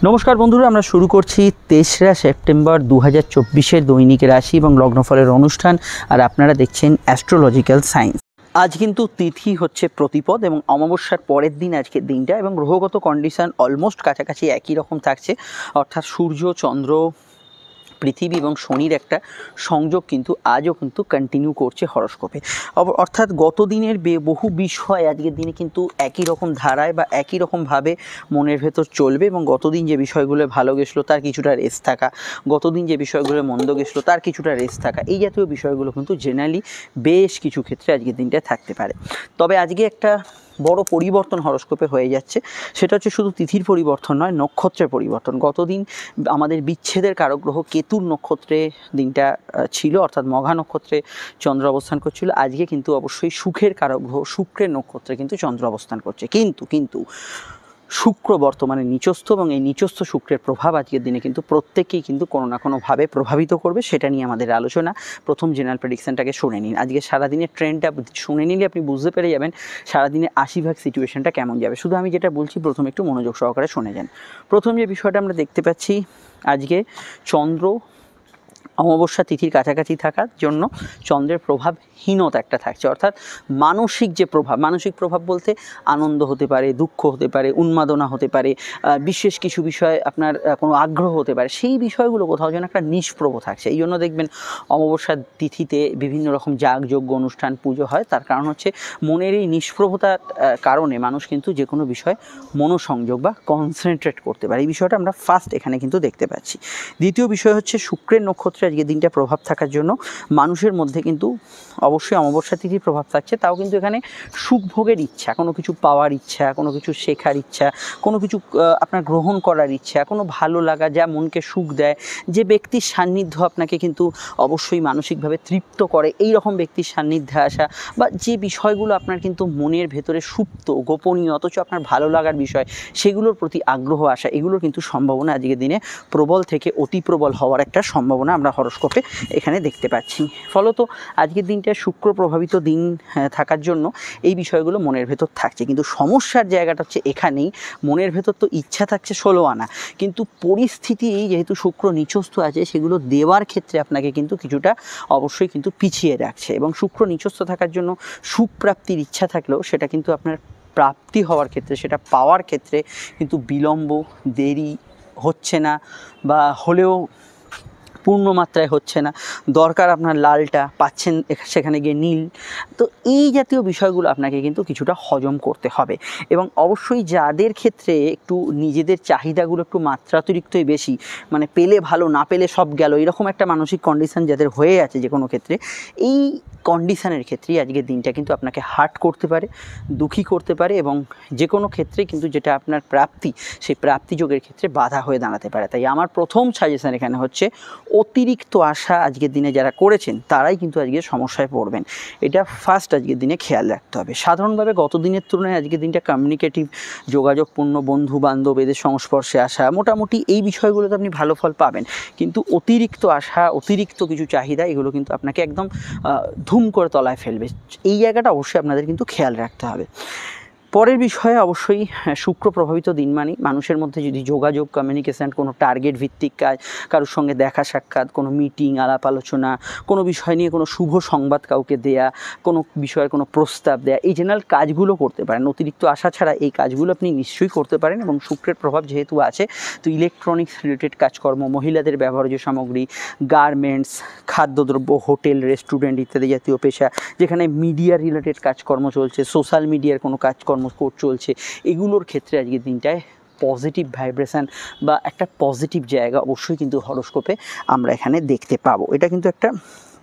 নমস্কার বন্ধুরা, আমরা শুরু করছি 23রা সেপ্টেম্বর 2024-এর দৈনিক রাশি এবং লগ্নফলের অনুষ্ঠান। আর আপনারা দেখছেন অ্যাস্ট্রোলজিক্যাল সায়েন্স। আজ কিন্তু তিথি হচ্ছে প্রতিপদ এবং অমাবস্যার পরের দিন আজকের দিনটা, এবং গ্রহগত কন্ডিশন অলমোস্ট কাছাকাছি একই রকম থাকছে। অর্থাৎ সূর্য, চন্দ্র, পৃথিবী এবং শনির একটা সংযোগ কিন্তু আজও কিন্তু কন্টিনিউ করছে হরস্কোপে। অর্থাৎ গত দিনের বহু বিষয় আজকের দিনে কিন্তু একই রকম ধারায় বা একই রকমভাবে মনের ভেতর চলবে, এবং গতদিন যে বিষয়গুলো ভালো গেছিলো তার কিছুটা রেস থাকা, গতদিন যে বিষয়গুলো মন্দ গেছিলো তার কিছুটা রেস থাকা, এই জাতীয় বিষয়গুলো কিন্তু জেনারেলি বেশ কিছু ক্ষেত্রে আজকের দিনটা থাকতে পারে। তবে আজকে একটা বড় পরিবর্তন হরস্কোপে হয়ে যাচ্ছে, সেটা হচ্ছে শুধু তিথির পরিবর্তন নয়, নক্ষত্রের পরিবর্তন। গতদিন আমাদের বিচ্ছেদের কারক গ্রহ কেতুর নক্ষত্রে দিনটা ছিল, অর্থাৎ মঘা নক্ষত্রে চন্দ্র অবস্থান করছিল। আজকে কিন্তু অবশ্যই সুখের কারক গ্রহ শুক্রের নক্ষত্রে কিন্তু চন্দ্র অবস্থান করছে। কিন্তু শুক্র বর্তমানে নিচস্থ, এবং এই নিচস্থ শুক্রের প্রভাব আজকের দিনে কিন্তু প্রত্যেককেই কিন্তু কোনো না কোনোভাবে প্রভাবিত করবে। সেটা নিয়ে আমাদের আলোচনা। প্রথম জেনারেল প্রেডিকশনটাকে শুনে নিন। আজকে সারাদিনের ট্রেন্ডটা শুনে নিলে আপনি বুঝতে পেরে যাবেন সারাদিনে 80% সিচুয়েশনটা কেমন যাবে। শুধু আমি যেটা বলছি প্রথমে একটু মনোযোগ সহকারে শুনে যান। প্রথম যে বিষয়টা আমরা দেখতে পাচ্ছি, আজকে চন্দ্র অমাবস্যা তিথির কাছাকাছি থাকার জন্য চন্দ্রের প্রভাবহীনতা একটা থাকছে। অর্থাৎ মানসিক যে প্রভাব, মানসিক প্রভাব বলতে আনন্দ হতে পারে, দুঃখ হতে পারে, উন্মাদনা হতে পারে, বিশেষ কিছু বিষয়ে আপনার কোনো আগ্রহ হতে পারে, সেই বিষয়গুলো কোথাও যেন একটা নিষ্প্রভ থাকছে। এই জন্য দেখবেন অমাবস্যার তিথিতে বিভিন্ন রকম যাগযজ্ঞ অনুষ্ঠান, পুজো হয়। তার কারণ হচ্ছে মনের এই নিষ্প্রভতার কারণে মানুষ কিন্তু যে কোনো বিষয়ে মনোসংযোগ বা কনসেন্ট্রেট করতে পারে। এই বিষয়টা আমরা ফার্স্ট এখানে কিন্তু দেখতে পাচ্ছি। দ্বিতীয় বিষয় হচ্ছে শুক্রের নক্ষত্রে আজকে দিনটা প্রভাব থাকার জন্য মানুষের মধ্যে কিন্তু অবশ্যই অমাবস্যা তিথির প্রভাব থাকছে, তাও কিন্তু এখানে সুখভোগের ইচ্ছা, কোনো কিছু পাওয়ার ইচ্ছা, কোনো কিছু শেখার ইচ্ছা, কোনো কিছু আপনার গ্রহণ করার ইচ্ছা, কোনো ভালো লাগা যা মনকে সুখ দেয়, যে ব্যক্তির সান্নিধ্য আপনাকে কিন্তু অবশ্যই মানসিকভাবে তৃপ্ত করে, এই রকম ব্যক্তির সান্নিধ্যে আসা, বা যে বিষয়গুলো আপনার কিন্তু মনের ভেতরে সুপ্ত, গোপনীয়, অথচ আপনার ভালো লাগার বিষয়, সেগুলোর প্রতি আগ্রহ আসা, এগুলোর কিন্তু সম্ভাবনা আজকের দিনে প্রবল থেকে অতি প্রবল হওয়ার একটা সম্ভাবনা আমরা হরস্কোপে এখানে দেখতে পাচ্ছি। ফলত আজকের দিনটা শুক্র প্রভাবিত দিন থাকার জন্য এই বিষয়গুলো মনের ভেতর থাকছে। কিন্তু সমস্যার জায়গাটা হচ্ছে এখানেই, মনের ভেতর তো ইচ্ছা থাকছে 16 আনা, কিন্তু পরিস্থিতি যেহেতু শুক্র নিচস্থ আছে, সেগুলো দেওয়ার ক্ষেত্রে আপনাকে কিন্তু কিছুটা অবশ্যই কিন্তু পিছিয়ে রাখছে। এবং শুক্র নিচস্থ থাকার জন্য সুখ প্রাপ্তির ইচ্ছা থাকলেও সেটা কিন্তু আপনার প্রাপ্তি হওয়ার ক্ষেত্রে, সেটা পাওয়ার ক্ষেত্রে কিন্তু বিলম্ব, দেরি হচ্ছে না, বা হলেও পূর্ণ মাত্রায় হচ্ছে না। দরকার আপনার লালটা, পাচ্ছেন সেখানে গিয়ে নীল। তো এই জাতীয় বিষয়গুলো আপনাকে কিন্তু কিছুটা হজম করতে হবে। এবং অবশ্যই যাদের ক্ষেত্রে একটু নিজেদের চাহিদাগুলো একটু মাত্রাতিরিক্তই বেশি, মানে পেলে ভালো, না পেলে সব গেল, এরকম একটা মানসিক কন্ডিশন যাদের হয়ে আছে যে কোনো ক্ষেত্রে, এই কন্ডিশনের ক্ষেত্রেই আজকের দিনটা কিন্তু আপনাকে হার্ট করতে পারে, দুঃখী করতে পারে, এবং যে কোনো ক্ষেত্রে কিন্তু যেটা আপনার প্রাপ্তি, সেই প্রাপ্তিযোগের ক্ষেত্রে বাধা হয়ে দাঁড়াতে পারে। তাই আমার প্রথম সাজেশন এখানে হচ্ছে, অতিরিক্ত আশা আজকের দিনে যারা করেছেন তারাই কিন্তু আজকে সমস্যায় পড়বেন। এটা ফার্স্ট আজকের দিনে খেয়াল রাখতে হবে। সাধারণভাবে গত দিনের তুলনায় আজকের দিনটা কমিউনিকেটিভ, যোগাযোগপূর্ণ, বন্ধু বান্ধব এদের সংস্পর্শে আসা, মোটামুটি এই বিষয়গুলোতে আপনি ভালো ফল পাবেন। কিন্তু অতিরিক্ত আশা, অতিরিক্ত কিছু চাহিদা, এগুলো কিন্তু আপনাকে একদম ধুম করে তলায় ফেলবে। এই জায়গাটা অবশ্যই আপনাদের কিন্তু খেয়াল রাখতে হবে। পরের বিষয়ে অবশ্যই শুক্র প্রভাবিত দিন মানে মানুষের মধ্যে যদি যোগাযোগ, কমিউনিকেশান, কোনো টার্গেট ভিত্তিক কাজ, কারোর সঙ্গে দেখা সাক্ষাৎ, কোনো মিটিং, আলাপ আলোচনা, কোনো বিষয় নিয়ে কোনো শুভ সংবাদ কাউকে দেয়া, কোনো বিষয়ের কোনো প্রস্তাব দেয়া, এই জেনারেল কাজগুলো করতে পারেন। অতিরিক্ত আশা ছাড়া এই কাজগুলো আপনি নিশ্চয়ই করতে পারেন। এবং শুক্রের প্রভাব যেহেতু আছে, তো ইলেকট্রনিক্স রিলেটেড কাজকর্ম, মহিলাদের ব্যবহার্য সামগ্রী, গার্মেন্টস, খাদ্যদ্রব্য, হোটেল, রেস্টুরেন্ট ইত্যাদি জাতীয় পেশা, যেখানে মিডিয়া রিলেটেড কাজকর্ম চলছে, সোশ্যাল মিডিয়ার কোনো কাজকর্ম চলছে, এগুলোর ক্ষেত্রে আজকের দিনটায় পজিটিভ ভাইব্রেশন বা একটা পজিটিভ জায়গা অবশ্যই কিন্তু হরস্কোপে আমরা এখানে দেখতে পাবো। এটা কিন্তু একটা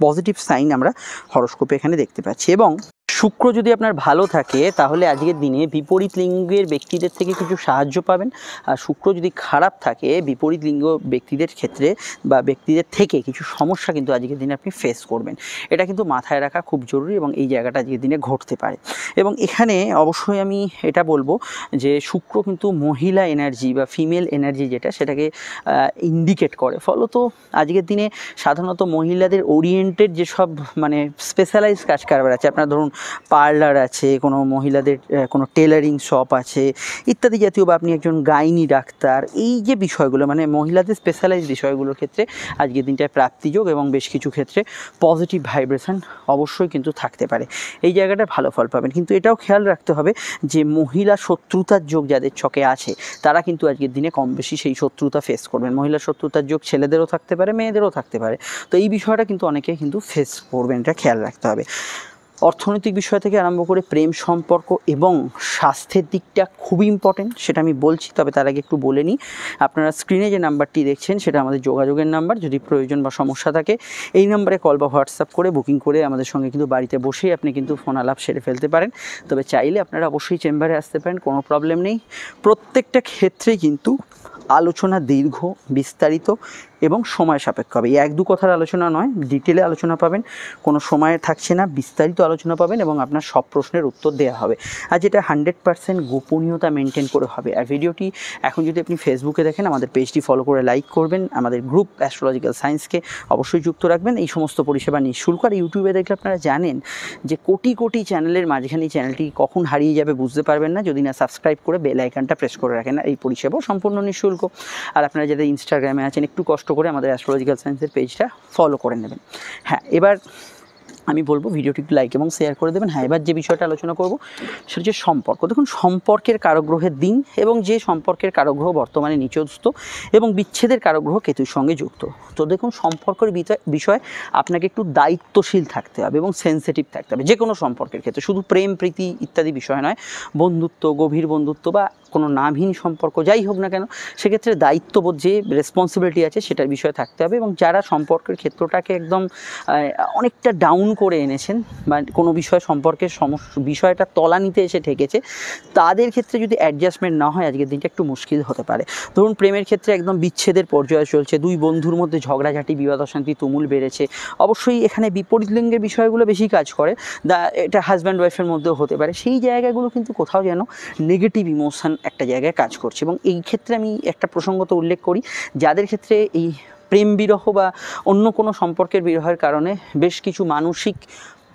পজিটিভ সাইন আমরা হরস্কোপে এখানে দেখতে পাচ্ছি। এবং শুক্র যদি আপনার ভালো থাকে, তাহলে আজকের দিনে বিপরীত লিঙ্গের ব্যক্তিদের থেকে কিছু সাহায্য পাবেন। আর শুক্র যদি খারাপ থাকে, বিপরীত লিঙ্গ ব্যক্তিদের ক্ষেত্রে বা ব্যক্তিদের থেকে কিছু সমস্যা কিন্তু আজকের দিনে আপনি ফেস করবেন। এটা কিন্তু মাথায় রাখা খুব জরুরি, এবং এই জায়গাটা আজকের দিনে ঘটতে পারে। এবং এখানে অবশ্যই আমি এটা বলবো যে শুক্র কিন্তু মহিলা এনার্জি বা ফিমেল এনার্জি যেটা, সেটাকে ইন্ডিকেট করে। ফলত আজকের দিনে সাধারণত মহিলাদের ওরিয়েন্টেড যেসব মানে স্পেশালাইজ কাজ কারবার আছে, আপনার ধরুন পার্লার আছে, কোনো মহিলাদের কোনো টেলারিং শপ আছে ইত্যাদি জাতীয়, বা আপনি একজন গাইনি ডাক্তার, এই যে বিষয়গুলো মানে মহিলাদের স্পেশালাইজ বিষয়গুলোর ক্ষেত্রে আজকের দিনটায় প্রাপ্তিযোগ এবং বেশ কিছু ক্ষেত্রে পজিটিভ ভাইব্রেশন অবশ্যই কিন্তু থাকতে পারে। এই জায়গাটা ভালো ফল পাবেন। কিন্তু এটাও খেয়াল রাখতে হবে যে মহিলা শত্রুতার যোগ যাদের ছকে আছে তারা কিন্তু আজকের দিনে কম বেশি সেই শত্রুতা ফেস করবেন। মহিলা শত্রুতার যোগ ছেলেদেরও থাকতে পারে, মেয়েদেরও থাকতে পারে। তো এই বিষয়টা কিন্তু অনেকে কিন্তু ফেস করবেন, এটা খেয়াল রাখতে হবে। অর্থনৈতিক বিষয় থেকে আরম্ভ করে প্রেম সম্পর্ক এবং স্বাস্থ্যের দিকটা খুবই ইম্পর্টেন্ট, সেটা আমি বলছি। তবে তার আগে একটু বলে নিই, আপনারা স্ক্রিনে যে নাম্বারটি দেখছেন সেটা আমাদের যোগাযোগের নাম্বার। যদি প্রয়োজন বা সমস্যা থাকে এই নাম্বারে কল বা হোয়াটসঅ্যাপ করে বুকিং করে আমাদের সঙ্গে কিন্তু বাড়িতে বসেই আপনি কিন্তু ফোন আলাপ সেরে ফেলতে পারেন। তবে চাইলে আপনারা অবশ্যই চেম্বারে আসতে পারেন, কোনো প্রবলেম নেই। প্রত্যেকটা ক্ষেত্রেই কিন্তু আলোচনা দীর্ঘ, বিস্তারিত এবং সময় সাপেক্ষ হবে। এই 1-2 কথার আলোচনা নয়, ডিটেলে আলোচনা পাবেন, কোনো সময় থাকছে না, বিস্তারিত আলোচনা পাবেন এবং আপনার সব প্রশ্নের উত্তর দেওয়া হবে। আর যেটা 100% গোপনীয়তা মেনটেন করে হবে। আর ভিডিওটি এখন যদি আপনি ফেসবুকে দেখেন, আমাদের পেজটি ফলো করে লাইক করবেন, আমাদের গ্রুপ অ্যাস্ট্রোলজিক্যাল সায়েন্সকে অবশ্যই যুক্ত রাখবেন। এই সমস্ত পরিষেবা নিঃশুল্ক। আর ইউটিউবে দেখলে আপনারা জানেন যে কোটি কোটি চ্যানেলের মাঝখানে এই চ্যানেলটি কখন হারিয়ে যাবে বুঝতে পারবেন না যদি না সাবস্ক্রাইব করে বেল আইকনটা প্রেস করে রাখেন। এই পরিষেবাও সম্পূর্ণ নিঃশুল্ক। আর আপনারা যাদের ইনস্টাগ্রামে আছেন একটু কষ্ট করে আমাদের অ্যাস্ট্রোলজিক্যাল সায়েন্সের পেজটা ফলো করে নেবেন। হ্যাঁ, এবার আমি বলবো ভিডিওটি একটু লাইক এবং শেয়ার করে দেবেন। হ্যাঁ, এবার যে বিষয়টা আলোচনা করব সেটা হচ্ছে সম্পর্ক। দেখুন, সম্পর্কের কারগ্রহের দিন এবং যে সম্পর্কের কারগ্রহ বর্তমানে নিচস্থ এবং বিচ্ছেদের কারগ্রহ কেতুর সঙ্গে যুক্ত। তো দেখুন, সম্পর্কের বিষয় আপনাকে একটু দায়িত্বশীল থাকতে হবে এবং সেন্সিটিভ থাকতে হবে যে কোনো সম্পর্কের ক্ষেত্রে, শুধু প্রেম প্রীতি ইত্যাদি বিষয় নয়, বন্ধুত্ব, গভীর বন্ধুত্ব বা কোনো নামহীন সম্পর্ক যাই হোক না কেন, সেক্ষেত্রে দায়িত্ববোধ যে রেসপন্সিবিলিটি আছে সেটার বিষয়ে থাকতে হবে। এবং যারা সম্পর্কের ক্ষেত্রটাকে একদম অনেকটা ডাউন করে এনেছেন বা কোনো বিষয় সম্পর্কে বিষয়টা তলানিতে এসে ঠেকেছে, তাদের ক্ষেত্রে যদি অ্যাডজাস্টমেন্ট না হয় আজকের দিনটা একটু মুশকিল হতে পারে। ধরুন, প্রেমের ক্ষেত্রে একদম বিচ্ছেদের পর্যায়ে চলছে, দুই বন্ধুর মধ্যে ঝগড়াঝাটি, বিবাদ অশান্তি তুমুল বেড়েছে। অবশ্যই এখানে বিপরীত লিঙ্গের বিষয়গুলো বেশি কাজ করে, এটা হাজব্যান্ড ওয়াইফের মধ্যেও হতে পারে। সেই জায়গাগুলো কিন্তু কোথাও যেন নেগেটিভ ইমোশন একটা জায়গায় কাজ করছে। এবং এই ক্ষেত্রে আমি একটা প্রসঙ্গত উল্লেখ করি, যাদের ক্ষেত্রে এই প্রেম বিরহ বা অন্য কোনো সম্পর্কের বিরহের কারণে বেশ কিছু মানসিক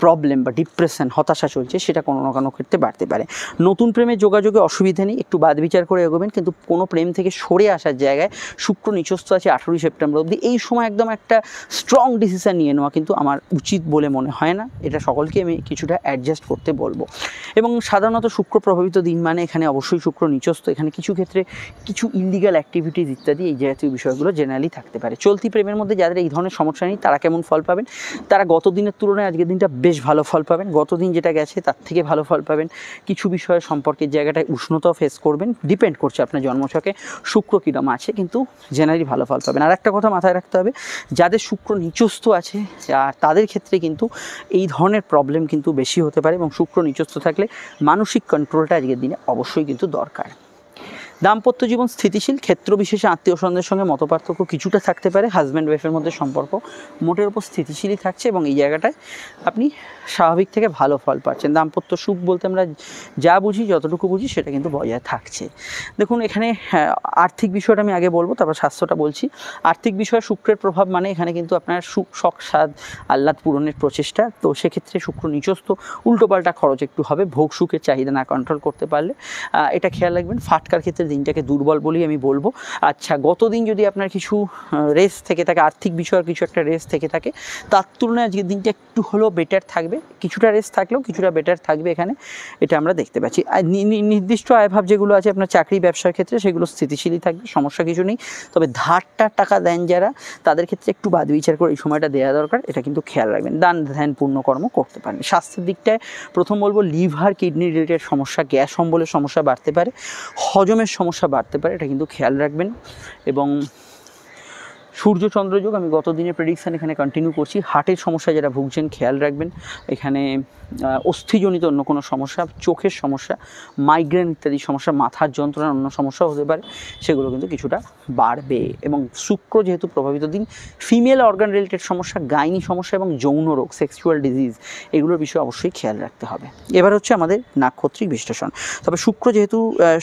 প্রবলেম বা ডিপ্রেশন, হতাশা চলছে, সেটা কোনো না কোনো ক্ষেত্রে বাড়তে পারে। নতুন প্রেমের যোগাযোগে অসুবিধা নেই, একটু বাদ বিচার করে এগোবেন। কিন্তু কোনো প্রেম থেকে সরে আসার জায়গায় শুক্র নিচস্থ আছে 18ই সেপ্টেম্বর অবধি। এই সময় একদম একটা স্ট্রং ডিসিশান নিয়ে নেওয়া কিন্তু আমার উচিত বলে মনে হয় না। এটা সকলকে আমি কিছুটা অ্যাডজাস্ট করতে বলবো। এবং সাধারণত শুক্র প্রভাবিত দিন মানে এখানে অবশ্যই শুক্র নিচস্থ, এখানে কিছু ক্ষেত্রে কিছু ইলিগাল অ্যাক্টিভিটিস ইত্যাদি এই জাতীয় বিষয়গুলো জেনারেলি থাকতে পারে। চলতি প্রেমের মধ্যে যাদের এই ধরনের সমস্যা নেই তারা কেমন ফল পাবেন? তারা গত দিনের তুলনায় আজকের দিনটা বেশ ভালো ফল পাবেন। গত দিন যেটা গেছে তার থেকে ভালো ফল পাবেন। কিছু বিষয়ে সম্পর্কের জায়গাটায় উষ্ণতাও ফেস করবেন, ডিপেন্ড করছে আপনার জন্মছকে শুক্র কীরকম আছে, কিন্তু জেনারেলি ভালো ফল পাবেন। আর একটা কথা মাথায় রাখতে হবে, যাদের শুক্র নিচস্থ আছে আর তাদের ক্ষেত্রে কিন্তু এই ধরনের প্রবলেম কিন্তু বেশি হতে পারে। এবং শুক্র নিচস্থ থাকলে মানসিক কন্ট্রোলটা আজকের দিনে অবশ্যই কিন্তু দরকার। দাম্পত্য জীবন স্থিতিশীল, ক্ষেত্র বিশেষে আত্মীয় স্বজনদের সঙ্গে মতপার্থক্য কিছুটা থাকতে পারে। হাজব্যান্ড ওয়াইফের মধ্যে সম্পর্ক মোটের উপর স্থিতিশীলই থাকছে এবং এই জায়গাটায় আপনি স্বাভাবিক থেকে ভালো ফল পাচ্ছেন। দাম্পত্য সুখ বলতে আমরা যা বুঝি, যতটুকু বুঝি সেটা কিন্তু বজায় থাকছে। দেখুন, এখানে আর্থিক বিষয়টা আমি আগে বলবো, তারপর স্বাস্থ্যটা বলছি। আর্থিক বিষয়ে শুক্রের প্রভাব মানে এখানে কিন্তু আপনার সুখ, শখ, স্বাদ, আহ্লাদ পূরণের প্রচেষ্টা। তো সেক্ষেত্রে শুক্র নিচস্থ, উল্টোপাল্টা খরচ একটু হবে ভোগ সুখের চাহিদা না কন্ট্রোল করতে পারলে। এটা খেয়াল রাখবেন। ফাটকার ক্ষেত্রে দিনটাকে দুর্বল বলেই আমি বলবো। আচ্ছা, গত দিন যদি আপনার কিছু রেস থেকে থাকে, আর্থিক বিষয়ের কিছু একটা রেস থেকে থাকে, তার তুলনায় আজকের দিনটা একটু হলেও বেটার থাকবে। কিছুটা রেস থাকলেও কিছুটা বেটার থাকবে এখানে, এটা আমরা দেখতে পাচ্ছি। আর নির্দিষ্ট আয়ভাব যেগুলো আছে আপনার চাকরি ব্যবসার ক্ষেত্রে, সেগুলো স্থিতিশীলই থাকবে, সমস্যা কিছু নেই। তবে ধারটার টাকা দেন যারা, তাদের ক্ষেত্রে একটু বাদ বিচার করে এই সময়টা দেওয়া দরকার, এটা কিন্তু খেয়াল রাখবেন। দান ধ্যান পুণ্যকর্ম করতে পারেন। স্বাস্থ্যের দিকটায় প্রথম বলবো, লিভার কিডনি রিলেটেড সমস্যা, গ্যাস অম্বলের সমস্যা বাড়তে পারে, হজমের সমস্যা বাড়তে পারে, এটা কিন্তু খেয়াল রাখবেন। এবং সূর্য চন্দ্রযোগ আমি গত দিনের প্রেডিকশান এখানে কন্টিনিউ করছি। হার্টের সমস্যা যারা ভুগছেন খেয়াল রাখবেন। এখানে অস্থিজনিত অন্য কোনো সমস্যা, চোখের সমস্যা, মাইগ্রেন ইত্যাদি সমস্যা, মাথার যন্ত্রণার অন্য সমস্যা হতে পারে, সেগুলো কিন্তু কিছুটা বাড়বে। এবং শুক্র যেহেতু প্রভাবিত দিন, ফিমেল অর্গান রিলেটেড সমস্যা, গাইনি সমস্যা এবং যৌন রোগ, সেক্সুয়াল ডিজিজ, এগুলোর বিষয়ে অবশ্যই খেয়াল রাখতে হবে। এবার হচ্ছে আমাদের নাক্ষত্রিক বিশ্লেষণ। তবে শুক্র যেহেতু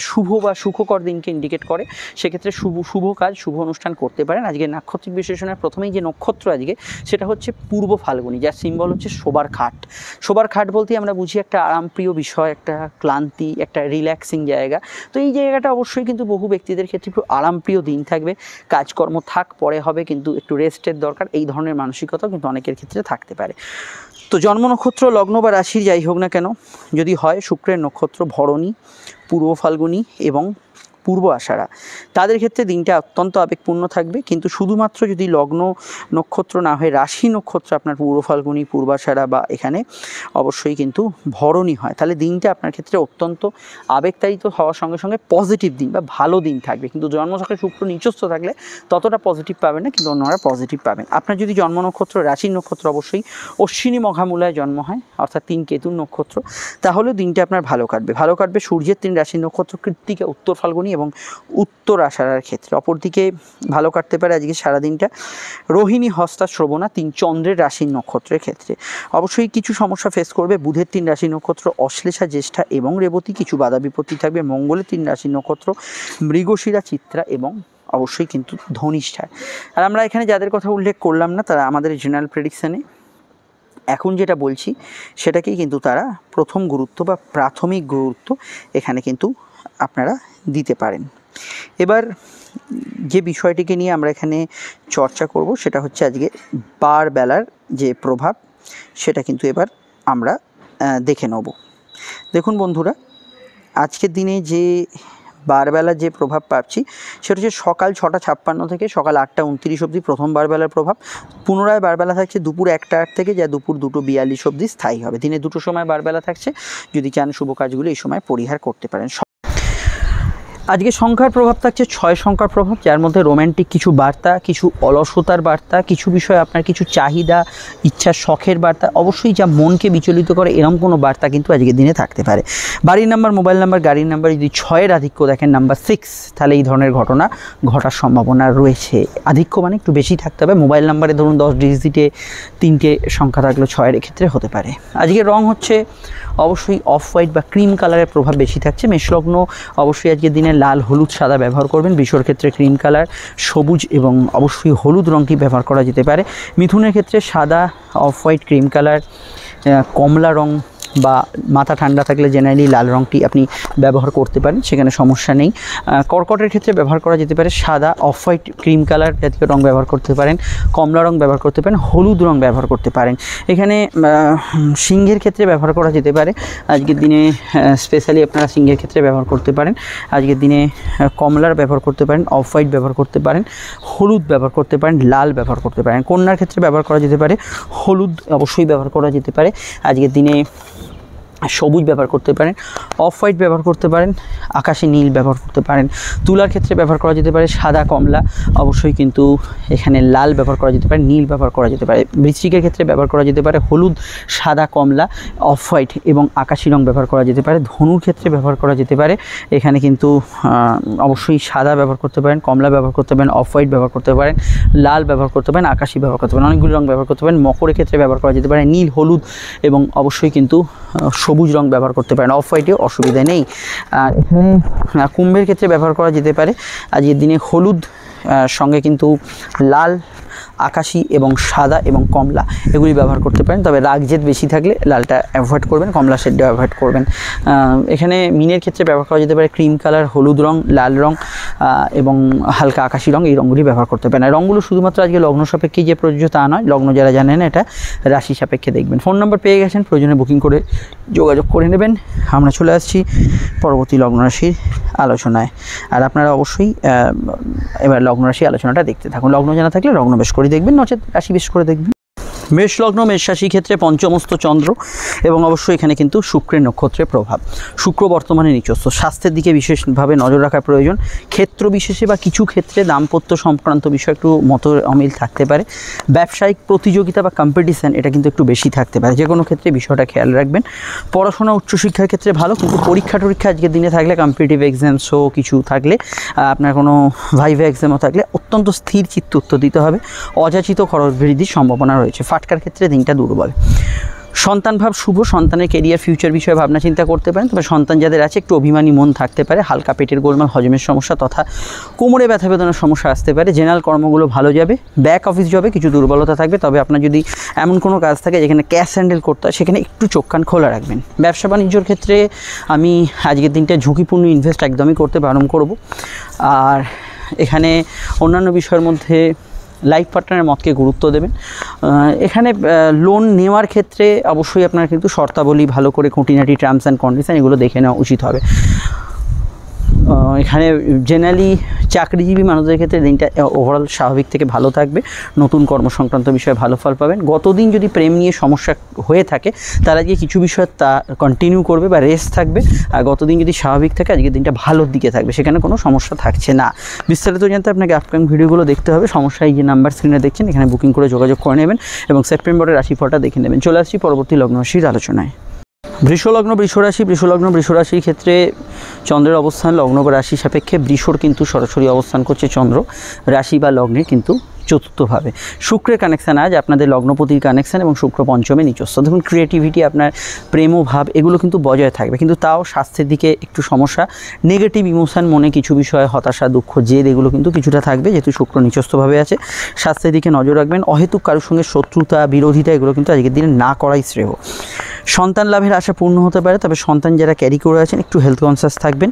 শুভ বা সুখকর দিনকে ইন্ডিকেট করে, সেক্ষেত্রে শুভ কাজ, শুভ অনুষ্ঠান করতে পারেন। আজকের নাক্ষত্রিক বিশ্লেষণের প্রথমেই যে নক্ষত্র আজকে সেটা হচ্ছে পূর্ব ফাল্গুনী, যার সিম্বল হচ্ছে শোবার খাট। শোবার খাট বলতে আমরা বুঝি একটা আরামপ্রিয় বিষয়, একটা ক্লান্তি, একটা রিল্যাক্সিং জায়গা। তো এই জায়গাটা অবশ্যই কিন্তু বহু ব্যক্তিদের ক্ষেত্রে একটু আরামপ্রিয় দিন থাকবে, কাজকর্ম থাক পরে হবে কিন্তু একটু রেস্টের দরকার, এই ধরনের মানসিকতাও কিন্তু অনেকের ক্ষেত্রে থাকতে পারে। তো জন্ম নক্ষত্র, লগ্ন বা রাশির যাই হোক না কেন, যদি হয় শুক্রের নক্ষত্র ভরণী, পূর্ব ফাল্গুনী এবং পূর্ব আষাঢ়া, তাদের ক্ষেত্রে দিনটা অত্যন্ত আবেগপূর্ণ থাকবে। কিন্তু শুধুমাত্র যদি লগ্ন নক্ষত্র না হয় রাশি নক্ষত্র আপনার পূর্ব ফাল্গুনী, পূর্বাষাঢ়া বা এখানে অবশ্যই কিন্তু ভরণী হয়, তাহলে দিনটা আপনার ক্ষেত্রে অত্যন্ত আবেগতাড়িত হওয়ার সঙ্গে সঙ্গে পজিটিভ দিন বা ভালো দিন থাকবে। কিন্তু জন্মছকে শুক্র নিচস্থ থাকলে ততটা পজিটিভ পাবেন না, কিন্তু অন্যরা পজিটিভ পাবেন। আপনার যদি জন্ম নক্ষত্র রাশির নক্ষত্র অবশ্যই অশ্বিনী মঘামূলায় জন্ম হয়, অর্থাৎ 3 কেতুর নক্ষত্র, তাহলেও দিনটা আপনার ভালো কাটবে। সূর্যের 3 রাশির নক্ষত্র কৃত্তিকা, উত্তর ফাল্গুনী এবং উত্তর আষাঢ়ার ক্ষেত্রে। অপরদিকে ভালো কাটতে পারে আজকে সারাদিনটা রোহিণী, হস্তা, শ্রবণা 3 চন্দ্রের রাশির নক্ষত্রের ক্ষেত্রে। অবশ্যই কিছু সমস্যা ফেস করবে বুধের 3 রাশির নক্ষত্র অশ্লেষা, জ্যেষ্ঠা এবং রেবতী, কিছু বাধা বিপত্তি থাকবে মঙ্গলের 3 রাশির নক্ষত্র মৃগশিরা, চিত্রা এবং অবশ্যই কিন্তু ধনিষ্ঠায়। আর আমরা এখানে যাদের কথা উল্লেখ করলাম না তারা আমাদের জেনারেল প্রেডিকশানে এখন যেটা বলছি সেটাকেই কিন্তু তারা প্রথম গুরুত্ব বা প্রাথমিক গুরুত্ব এখানে কিন্তু আপনারা দিতে পারেন। এবার যে বিষয়টিকে নিয়ে আমরা এখানে চর্চা করব সেটা হচ্ছে আজকে বার বেলার যে প্রভাব, সেটা কিন্তু এবার আমরা দেখে নেব। দেখুন বন্ধুরা, আজকের দিনে যে বারবেলার যে প্রভাব পাচ্ছি সেটা হচ্ছে সকাল 6:56 থেকে সকাল 8:29 অবধি প্রথম বারবেলার প্রভাব। পুনরায় বারবেলা থাকছে দুপুর 1:08 থেকে, যা দুপুর 2:42 অবধি স্থায়ী হবে। দিনে 2টো সময় বারবেলা থাকছে, যদি চান শুভ কাজগুলো এই সময় পরিহার করতে পারেন। আজকে সংখ্যার প্রভাব থাকছে 6 সংখ্যার প্রভাব, যার মধ্যে রোম্যান্টিক কিছু বার্তা, কিছু অলসতার বার্তা, কিছু বিষয় আপনার কিছু চাহিদা, ইচ্ছা, শখের বার্তা, অবশ্যই যা মনকে বিচলিত করে এরকম কোনো বার্তা কিন্তু আজকের দিনে থাকতে পারে। বাড়ির নাম্বার, মোবাইল নাম্বার, গাড়ির নাম্বার যদি 6-এর আধিক্য দেখেন, নাম্বার 6, তাহলে এই ধরনের ঘটনা ঘটার সম্ভাবনা রয়েছে। আধিক্য মানে একটু বেশি থাকতে হবে। মোবাইল নাম্বারে ধরুন 10 ডিজিটে 3টে সংখ্যা থাকলেও 6-এর ক্ষেত্রে হতে পারে। আজকের রং হচ্ছে অবশ্যই অফ হোয়াইট বা ক্রিম কালারের প্রভাব বেশি থাকছে। মেষলগ্ন অবশ্যই আজকের দিনে লাল, হলুদ, সাদা ব্যবহার করবেন। বৃষর ক্ষেত্রে ক্রিম কালার, সবুজ এবং অবশ্যই হলুদ রঙটি ব্যবহার করা যেতে পারে। মিথুনের ক্ষেত্রে সাদা, অফ হোয়াইট, ক্রিম কালার, কমলা রং বা মাথা ঠান্ডা থাকলে জেনারেলি লাল রঙটি আপনি ব্যবহার করতে পারেন, সেখানে সমস্যা নেই। কর্কটের ক্ষেত্রে ব্যবহার করা যেতে পারে সাদা, অফ হোয়াইট, ক্রিম কালার জাতীয় রং ব্যবহার করতে পারেন, কমলা রং ব্যবহার করতে পারেন, হলুদ রং ব্যবহার করতে পারেন। এখানে সিংহের ক্ষেত্রে ব্যবহার করা যেতে পারে আজকের দিনে, স্পেশালি আপনারা সিংহের ক্ষেত্রে ব্যবহার করতে পারেন আজকের দিনে কমলার ব্যবহার করতে পারেন, অফ হোয়াইট ব্যবহার করতে পারেন, হলুদ ব্যবহার করতে পারেন, লাল ব্যবহার করতে পারেন। কন্যার ক্ষেত্রে ব্যবহার করা যেতে পারে হলুদ, অবশ্যই ব্যবহার করা যেতে পারে আজকের দিনে, সবুজ ব্যবহার করতে পারেন, অফ হোয়াইট ব্যবহার করতে পারেন, আকাশি নীল ব্যবহার করতে পারেন। তুলার ক্ষেত্রে ব্যবহার করা যেতে পারে সাদা, কমলা, অবশ্যই কিন্তু এখানে লাল ব্যবহার করা যেতে পারে, নীল ব্যবহার করা যেতে পারে। বৃশ্চিকের ক্ষেত্রে ব্যবহার করা যেতে পারে হলুদ, সাদা, কমলা, অফ হোয়াইট এবং আকাশি রং ব্যবহার করা যেতে পারে। ধনুর ক্ষেত্রে ব্যবহার করা যেতে পারে এখানে কিন্তু অবশ্যই সাদা ব্যবহার করতে পারেন, কমলা ব্যবহার করতে পারেন, অফ হোয়াইট ব্যবহার করতে পারেন, লাল ব্যবহার করতে পারেন, আকাশি ব্যবহার করতে পারেন, অনেকগুলো রং ব্যবহার করতে পারেন। মকরের ক্ষেত্রে ব্যবহার করা যেতে পারে নীল, হলুদ এবং অবশ্যই কিন্তু সবুজ রং ব্যবহার করতে পারেন। অফ হোয়াইটে অসুবিধা নেই। আর এখানে কুম্ভের ক্ষেত্রে ব্যবহার করা যেতে পারে আজকের দিনে হলুদ সঙ্গে কিন্তু লাল, আকাশি এবং সাদা এবং কমলা এগুলি ব্যবহার করতে পারেন। তবে রাগ জেদ বেশি থাকলে লালটা অ্যাভয়েড করবেন, কমলা শেডটা অ্যাভয়েড করবেন। এখানে মিনের ক্ষেত্রে ব্যবহার করা যেতে পারে ক্রিম কালার, হলুদ রং, লাল রং এবং হালকা আকাশি রং, এই রঙগুলি ব্যবহার করতে পারেন। রঙগুলো শুধুমাত্র আজকে লগ্ন সাপেক্ষে যে প্রযোজ্য তা নয়, লগ্ন যারা জানেন এটা রাশি সাপেক্ষে দেখবেন। ফোন নাম্বার পেয়ে গেছেন, প্রয়োজনে বুকিং করে যোগাযোগ করে নেবেন। আমরা চলে আসছি পরবর্তী লগ্ন রাশির আলোচনায়। আর আপনারা অবশ্যই এবার লগ্ন রাশি আলোচনাটা দেখতে থাকুন। লগ্ন জানা থাকলে লগ্ন বেশ করে দেখবেন, নচেত রাশি বেশ করে দেখবেন। মেষ লগ্ন, মেষ রাশির ক্ষেত্রে পঞ্চমস্ত চন্দ্র এবং অবশ্যই এখানে কিন্তু শুক্রের নক্ষত্রের প্রভাব। শুক্র বর্তমানে নিচস্থ, স্বাস্থ্যের দিকে বিশেষভাবে নজর রাখা প্রয়োজন। ক্ষেত্র বিশেষে বা কিছু ক্ষেত্রে দাম্পত্য সংক্রান্ত বিষয় একটু মত অমিল থাকতে পারে। ব্যবসায়িক প্রতিযোগিতা বা কম্পিটিশান এটা কিন্তু একটু বেশি থাকতে পারে, যে কোনো ক্ষেত্রে বিষয়টা খেয়াল রাখবেন। পড়াশোনা উচ্চশিক্ষার ক্ষেত্রে ভালো, কিন্তু পরীক্ষা আজকের দিনে থাকলে, কম্পিটিটিভ এক্সামসও কিছু থাকলে, আপনার কোনো ভাইভা এক্সামও থাকলে অত্যন্ত স্থির চিত্তে উত্তর দিতে হবে। অযাচিত খরচ বৃদ্ধির সম্ভাবনা রয়েছে। ফাটকার ক্ষেত্রে দিনটা দুর্বল। সন্তান ভাব শুভ, সন্তানের কেরিয়ার ফিউচার বিষয়ে ভাবনা চিন্তা করতে পারেন। তবে সন্তান যাদের আছে একটু অভিমানী মন থাকতে পারে, হালকা পেটের গোলমাল, হজমের সমস্যা তথা কোমরে ব্যথা বেদনার সমস্যা আসতে পারে। জেনারেল কর্মগুলো ভালো যাবে। ব্যাক অফিস জবে কিছু দুর্বলতা থাকবে, তবে আপনার যদি এমন কোনো কাজ থাকে যেখানে ক্যাশ হ্যান্ডেল করতে হয় সেখানে একটু চোখ কান খোলা রাখবেন। ব্যবসা বাণিজ্যর ক্ষেত্রে আমি আজকের দিনটা ঝুঁকিপূর্ণ ইনভেস্ট একদমই করতে বারণ করব। আর এখানে অন্যান্য বিষয়ের মধ্যে লাইফ পার্টনারের মতকে গুরুত্ব দেবেন। এখানে লোন নেওয়ার ক্ষেত্রে অবশ্যই আপনার কিন্তু শর্তাবলী ভালো করে খুঁটিনাটি টার্মস অ্যান্ড কন্ডিশন এগুলো দেখে নেওয়া উচিত হবে। এখানে জেনারেলি চাকরিজীবী মানুষদের ক্ষেত্রে দিনটা ওভারঅল স্বাভাবিক থেকে ভালো থাকবে। নতুন কর্মসংক্রান্ত বিষয়ে ভালো ফল পাবেন। গতদিন যদি প্রেম নিয়ে সমস্যা হয়ে থাকে তাহলে আজকে কিছু বিষয় তা কন্টিনিউ করবে বা রেস্ট থাকবে। আর গতদিন যদি স্বাভাবিক থাকে আজকের দিনটা ভালোর দিকে থাকবে, সেখানে কোনো সমস্যা থাকছে না। বিস্তারিত জানতে আপনাকে আপকামিং ভিডিওগুলো দেখতে হবে। সমস্যা এই যে নাম্বার স্ক্রিনে দেখছেন এখানে বুকিং করে যোগাযোগ করে নেবেন এবং সেপ্টেম্বরের রাশিফলটা দেখে নেবেন। চলে আসছি পরবর্তী লগ্ন রাশির আলোচনায়। বৃষলগ্ন বৃষরাশির ক্ষেত্রে চন্দ্রের অবস্থান লগ্ন বা রাশি সাপেক্ষে বৃষর কিন্তু সরাসরি অবস্থান করছে চন্দ্র রাশি বা লগ্নে কিন্তু চতুর্থভাবে। শুক্রের কানেকশান আজ আপনাদের লগ্নপতির কানেকশান এবং শুক্র পঞ্চমে নিচস্থ। দেখুন ক্রিয়েটিভিটি আপনার প্রেম ও ভাব এগুলো কিন্তু বজায় থাকবে, কিন্তু তাও স্বাস্থ্যের দিকে একটু সমস্যা, নেগেটিভ ইমোশান, মনে কিছু বিষয়ে হতাশা, দুঃখ, জেদ এগুলো কিন্তু কিছুটা থাকবে যেহেতু শুক্র নিচস্থভাবে আছে। স্বাস্থ্যের দিকে নজর রাখবেন। অহেতুক কারোর সঙ্গে শত্রুতা, বিরোধিতা এগুলো কিন্তু আজকের দিনে না করাই শ্রেয়। সন্তান লাভের আশা পূর্ণ হতে পারে, তবে সন্তান যারা ক্যারি করে আছেন একটু হেলথ কনসিয়াস থাকবেন।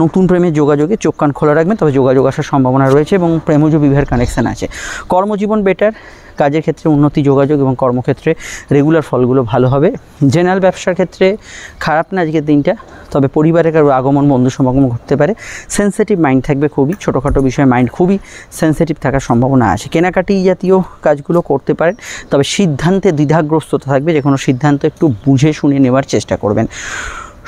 নতুন প্রেমের যোগাযোগে চোখ কান খোলা রাখবেন, তবে যোগাযোগ আসার সম্ভাবনা রয়েছে এবং প্রেমজ বিবাহের কানেকশান আছে। কর্মজীবন বেটার, কাজের ক্ষেত্রে উন্নতি, যোগাযোগ এবং কর্মক্ষেত্রে রেগুলার ফলগুলো ভালো হবে। জেনারেল ব্যবসার ক্ষেত্রে খারাপ না আজকের দিনটা, তবে পরিবারের কারো আগমন, বন্ধু সমাগম ঘটতে পারে। সেন্সিটিভ মাইন্ড থাকবে খুবই, ছোটোখাটো বিষয়ে মাইন্ড খুবই সেন্সিটিভ থাকার সম্ভাবনা আছে। কেনাকাটি জাতীয় কাজগুলো করতে পারেন, তবে সিদ্ধান্তে দ্বিধাগ্রস্ততা থাকবে। যে কোনো সিদ্ধান্ত একটু বুঝে শুনে নেওয়ার চেষ্টা করবেন।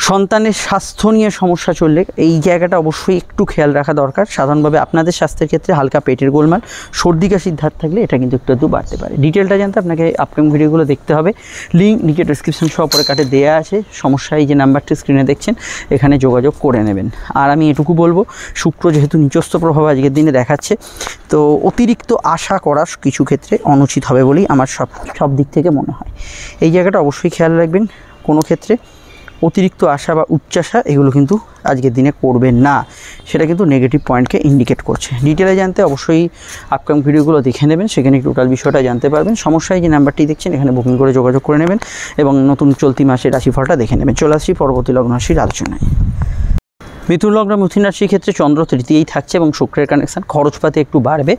সন্তানের স্বাস্থ্য নিয়ে সমস্যা চললে এই জায়গাটা অবশ্যই একটু খেয়াল রাখা দরকার। সাধারণভাবে আপনাদের স্বাস্থ্যের ক্ষেত্রে হালকা পেটের গোলমাল, সর্দি কাশির ধার থাকলে এটা কিন্তু একটু বাড়তে পারে। ডিটেলটা জানতে আপনাকে আপকামিং ভিডিওগুলো দেখতে হবে। লিঙ্ক নিচে ডেসক্রিপশন সহ পরে কাটে দেওয়া আছে। সমস্যা এই যে নাম্বারটি স্ক্রিনে দেখছেন এখানে যোগাযোগ করে নেবেন। আর আমি এটুকু বলবো, শুক্র যেহেতু নিচস্থ প্রভাব আজকের দিনে দেখাচ্ছে, তো অতিরিক্ত আশা করা কিছু ক্ষেত্রে অনুচিত হবে বলেই আমার সব দিক থেকে মনে হয়। এই জায়গাটা অবশ্যই খেয়াল রাখবেন। কোনো ক্ষেত্রে অতিরিক্ত আশা বা উচ্চাশা এগুলো কিন্তু আজকের দিনে করবেন না, সেটা কিন্তু নেগেটিভ পয়েন্টকে ইন্ডিকেট করছে। ডিটেলে জানতে অবশ্যই আপকামিং ভিডিওগুলো দেখে নেবেন, সেখানে টোটাল বিষয়টা জানতে পারবেন। সমস্যায় যে নাম্বারটি দেখছেন এখানে বুকিং করে যোগাযোগ করে নেবেন এবং নতুন চলতি মাসের রাশিফলটা দেখে নেবেন। চলে আসছি পরবর্তী লগ্ন রাশির আলোচনায়। মিথুন লগ্ন মিথুন রাশির ক্ষেত্রে চন্দ্র তৃতীয়ই থাকছে এবং শুক্রের কানেকশান, খরচপাতি একটু বাড়বে।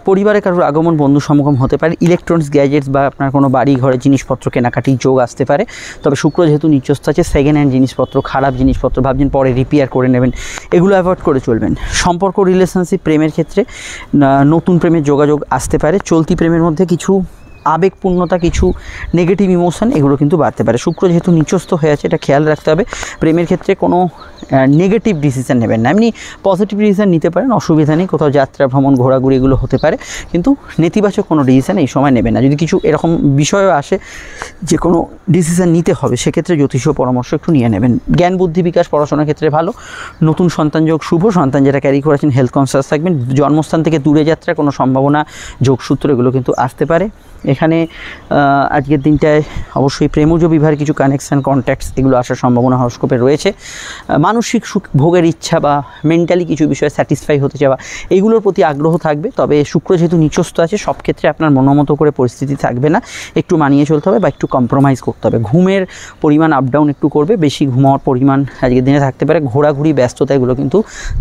পরিবারে কারোর আগমন, বন্ধু সমাগম হতে পারে। ইলেকট্রনিক্স গ্যাজেটস বা আপনার কোনো বাড়ি ঘরের জিনিসপত্র কেনাকাটির যোগ আসতে পারে। তবে শুক্র যেহেতু নিচস্থ আছে, সেকেন্ড হ্যান্ড জিনিসপত্র, খারাপ জিনিসপত্র ভাবছেন পরে রিপেয়ার করে নেবেন, এগুলো অ্যাভয়েড করে চলবেন। সম্পর্ক, রিলেশনশিপ, প্রেমের ক্ষেত্রে নতুন প্রেমের যোগাযোগ আসতে পারে। চলতি প্রেমের মধ্যে কিছু আবেগপূর্ণতা, কিছু নেগেটিভ ইমোশন এগুলো কিন্তু বাড়তে পারে। শুক্র যেহেতু নিচস্থ হয়ে আছে, এটা খেয়াল রাখতে হবে। প্রেমের ক্ষেত্রে কোনো নেগেটিভ ডিসিশান নেবেন না, এমনি পজিটিভ ডিসিশান নিতে পারেন, অসুবিধা নেই। কোথাও যাত্রা, ভ্রমণ, ঘোরাঘুরি এগুলো হতে পারে, কিন্তু নেতিবাচক কোনো ডিসিশান এই সময় নেবেন না। যদি কিছু এরকম বিষয়ও আসে যে কোনো ডিসিশান নিতে হবে, সেক্ষেত্রে জ্যোতিষীয় পরামর্শ একটু নিয়ে নেবেন। জ্ঞান, বুদ্ধি, বিকাশ, পড়াশোনার ক্ষেত্রে ভালো। নতুন সন্তান যোগ শুভ। সন্তান যারা ক্যারি করেছেন হেলথ কনসিয়াস থাকবেন। জন্মস্থান থেকে দূরে যাত্রার কোনো সম্ভাবনা, যোগসূত্র এগুলো কিন্তু আসতে পারে। এখানে আজকের দিনটায় অবশ্যই প্রেমজ বিবাহের কিছু কানেকশান, কন্ট্যাক্টস এগুলো আসার সম্ভাবনা হরস্কোপে রয়েছে। মানসিক সুখ ভোগের ইচ্ছা বা মেন্টালি কিছু বিষয়ে স্যাটিসফাই হতে চাওয়া এগুলোর প্রতি আগ্রহ থাকবে। তবে শুক্র যেহেতু নিচস্থ আছে, সব ক্ষেত্রে আপনার মনোমতো করে পরিস্থিতি থাকবে না, একটু মানিয়ে চলতে হবে বা একটু কম্প্রোমাইজ করতে হবে। ঘুমের পরিমাণ আপ ডাউন একটু করবে, বেশি ঘুমাওয়ার পরিমাণ আজকের দিনে থাকতে পারে। ঘোরাঘুরি, ব্যস্ততা এগুলো কিন্তু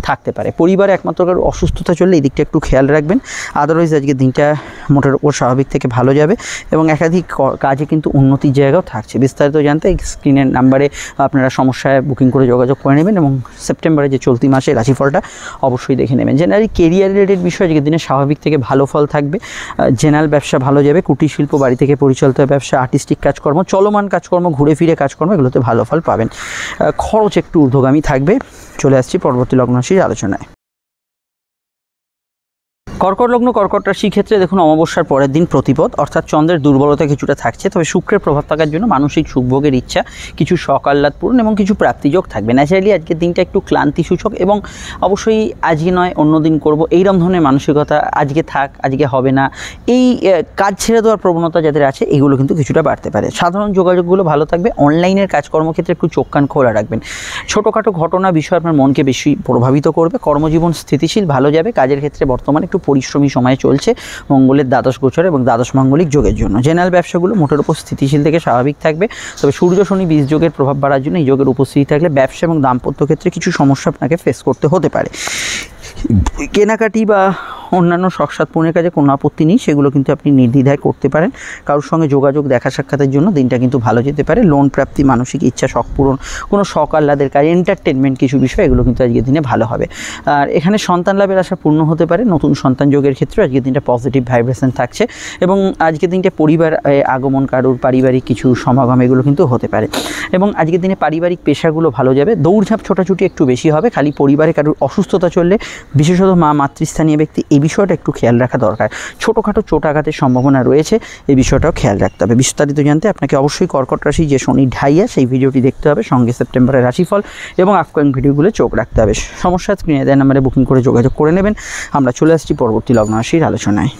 থাকতে পারে। পরিবারে একমাত্র কারো অসুস্থতা চললে এই দিকটা একটু খেয়াল রাখবেন। আদারওয়াইজ আজকের দিনটা মোটের ওপর স্বাভাবিক থেকে ভালো যাবে এবং একাধিক কাজে কিন্তু উন্নতির জায়গাও থাকছে। বিস্তারিত জানতে স্ক্রিনের নাম্বারে আপনারা সমস্যায় বুকিং করে যোগাযোগ করে নেবেন এবং সেপ্টেম্বরে যে চলতি মাসে রাশিফলটা অবশ্যই দেখে নেবেন। জেনারেলি কেরিয়ার রিলেটেড বিষয় আজকের দিনে স্বাভাবিক থেকে ভালো ফল থাকবে। জেনারেল ব্যবসা ভালো যাবে। কুটির শিল্প, বাড়ি থেকে পরিচালিত ব্যবসা, আর্টিস্টিক কাজকর্ম, চলমান কাজকর্ম, ঘুরে ফিরে কাজকর্ম এগুলোতে ভালো ফল পাবেন। খরচ একটু ঊর্ধ্বগামী থাকবে। চলে আসছি পরবর্তী লগ্ন রাশির আলোচনায়। কর্কট লগ্ন কর্কট রাশির ক্ষেত্রে দেখুন অমাবস্যার পরের দিন প্রতিপদ, অর্থাৎ চন্দ্রের দুর্বলতা কিছুটা থাকছে, তবে শুক্রের প্রভাব থাকার জন্য মানসিক সুখভোগের ইচ্ছা, কিছু শখ আহ্লাদ পূরণ এবং কিছু প্রাপ্তিযোগ থাকবে। ন্যাচারালি আজকের দিনটা একটু ক্লান্তি সূচক এবং অবশ্যই আজকে নয় অন্য দিন করবো এইরকম ধরনের মানসিকতা, আজকে থাক আজকে হবে না, এই কাজ ছেড়ে দেওয়ার প্রবণতা যাদের আছে এগুলো কিন্তু কিছুটা বাড়তে পারে। সাধারণ যোগাযোগগুলো ভালো থাকবে। অনলাইনের কাজকর্মক্ষেত্রে একটু চোখ কান খোলা রাখবেন। ছোটোখাটো ঘটনা বিষয় আপনার মনকে বেশি প্রভাবিত করবে। কর্মজীবন স্থিতিশীল ভালো যাবে। কাজের ক্ষেত্রে বর্তমানে একটু পরিশ্রমী সময় চলছে মঙ্গলের দ্বাদশ গোচর এবং দ্বাদশ মাঙ্গলিক যোগের জন্য। জেনারেল ব্যবসাগুলো মোটের উপর স্থিতিশীল থেকে স্বাভাবিক থাকবে, তবে সূর্য শনি বীজ যোগের প্রভাব বাড়ার জন্য এই যোগের উপস্থিতি থাকলে ব্যবসা এবং দাম্পত্য ক্ষেত্রে কিছু সমস্যা আপনাকে ফেস করতে হতে পারে। কেনাকাটি বা অন্যান্য শখ সাধ পূরণের কাজে কোনো আপত্তি নেই, সেগুলো কিন্তু আপনি নির্দ্বিধায় করতে পারেন। কারোর সঙ্গে যোগাযোগ দেখা সাক্ষাতের জন্য দিনটা কিন্তু ভালো যেতে পারে। লোন প্রাপ্তি, মানসিক ইচ্ছা শখ পূরণ, কোনো শখ আহ্লাদের কাজ, এন্টারটেনমেন্ট কিছু বিষয় এগুলো কিন্তু আজকের দিনে ভালো হবে। আর এখানে সন্তান লাভের আশা পূর্ণ হতে পারে। নতুন সন্তান যোগের ক্ষেত্রে আজকের দিনটা পজিটিভ ভাইব্রেশন থাকছে এবং আজকের দিনটা পরিবার আগমন, কারোর পারিবারিক কিছু সমাগম এগুলো কিন্তু হতে পারে এবং আজকের দিনে পারিবারিক পেশাগুলো ভালো যাবে। দৌড়ঝাঁপ ছোটাছুটি একটু বেশি হবে। খালি পরিবারে কারোর অসুস্থতা চললে, বিশেষত মাতৃস্থানীয় ব্যক্তি, এই বিষয়টা একটু খেয়াল রাখা দরকার। ছোটোখাটো চোট আঘাতের সম্ভাবনা রয়েছে, এই বিষয়টাও খেয়াল রাখতে হবে। বিস্তারিত জানতে আপনাকে অবশ্যই কর্কট রাশি যে শনি ঢাইয়া সেই ভিডিওটি দেখতে হবে, সঙ্গে সেপ্টেম্বরের রাশিফল এবং আপকামিং ভিডিওগুলো চোখ রাখতে হবে। সমস্যা স্ক্রিনে দেওয়া নাম্বারে বুকিং করে যোগাযোগ করে নেবেন। আমরা চলে আসছি পরবর্তী লগ্ন রাশির আলোচনায়।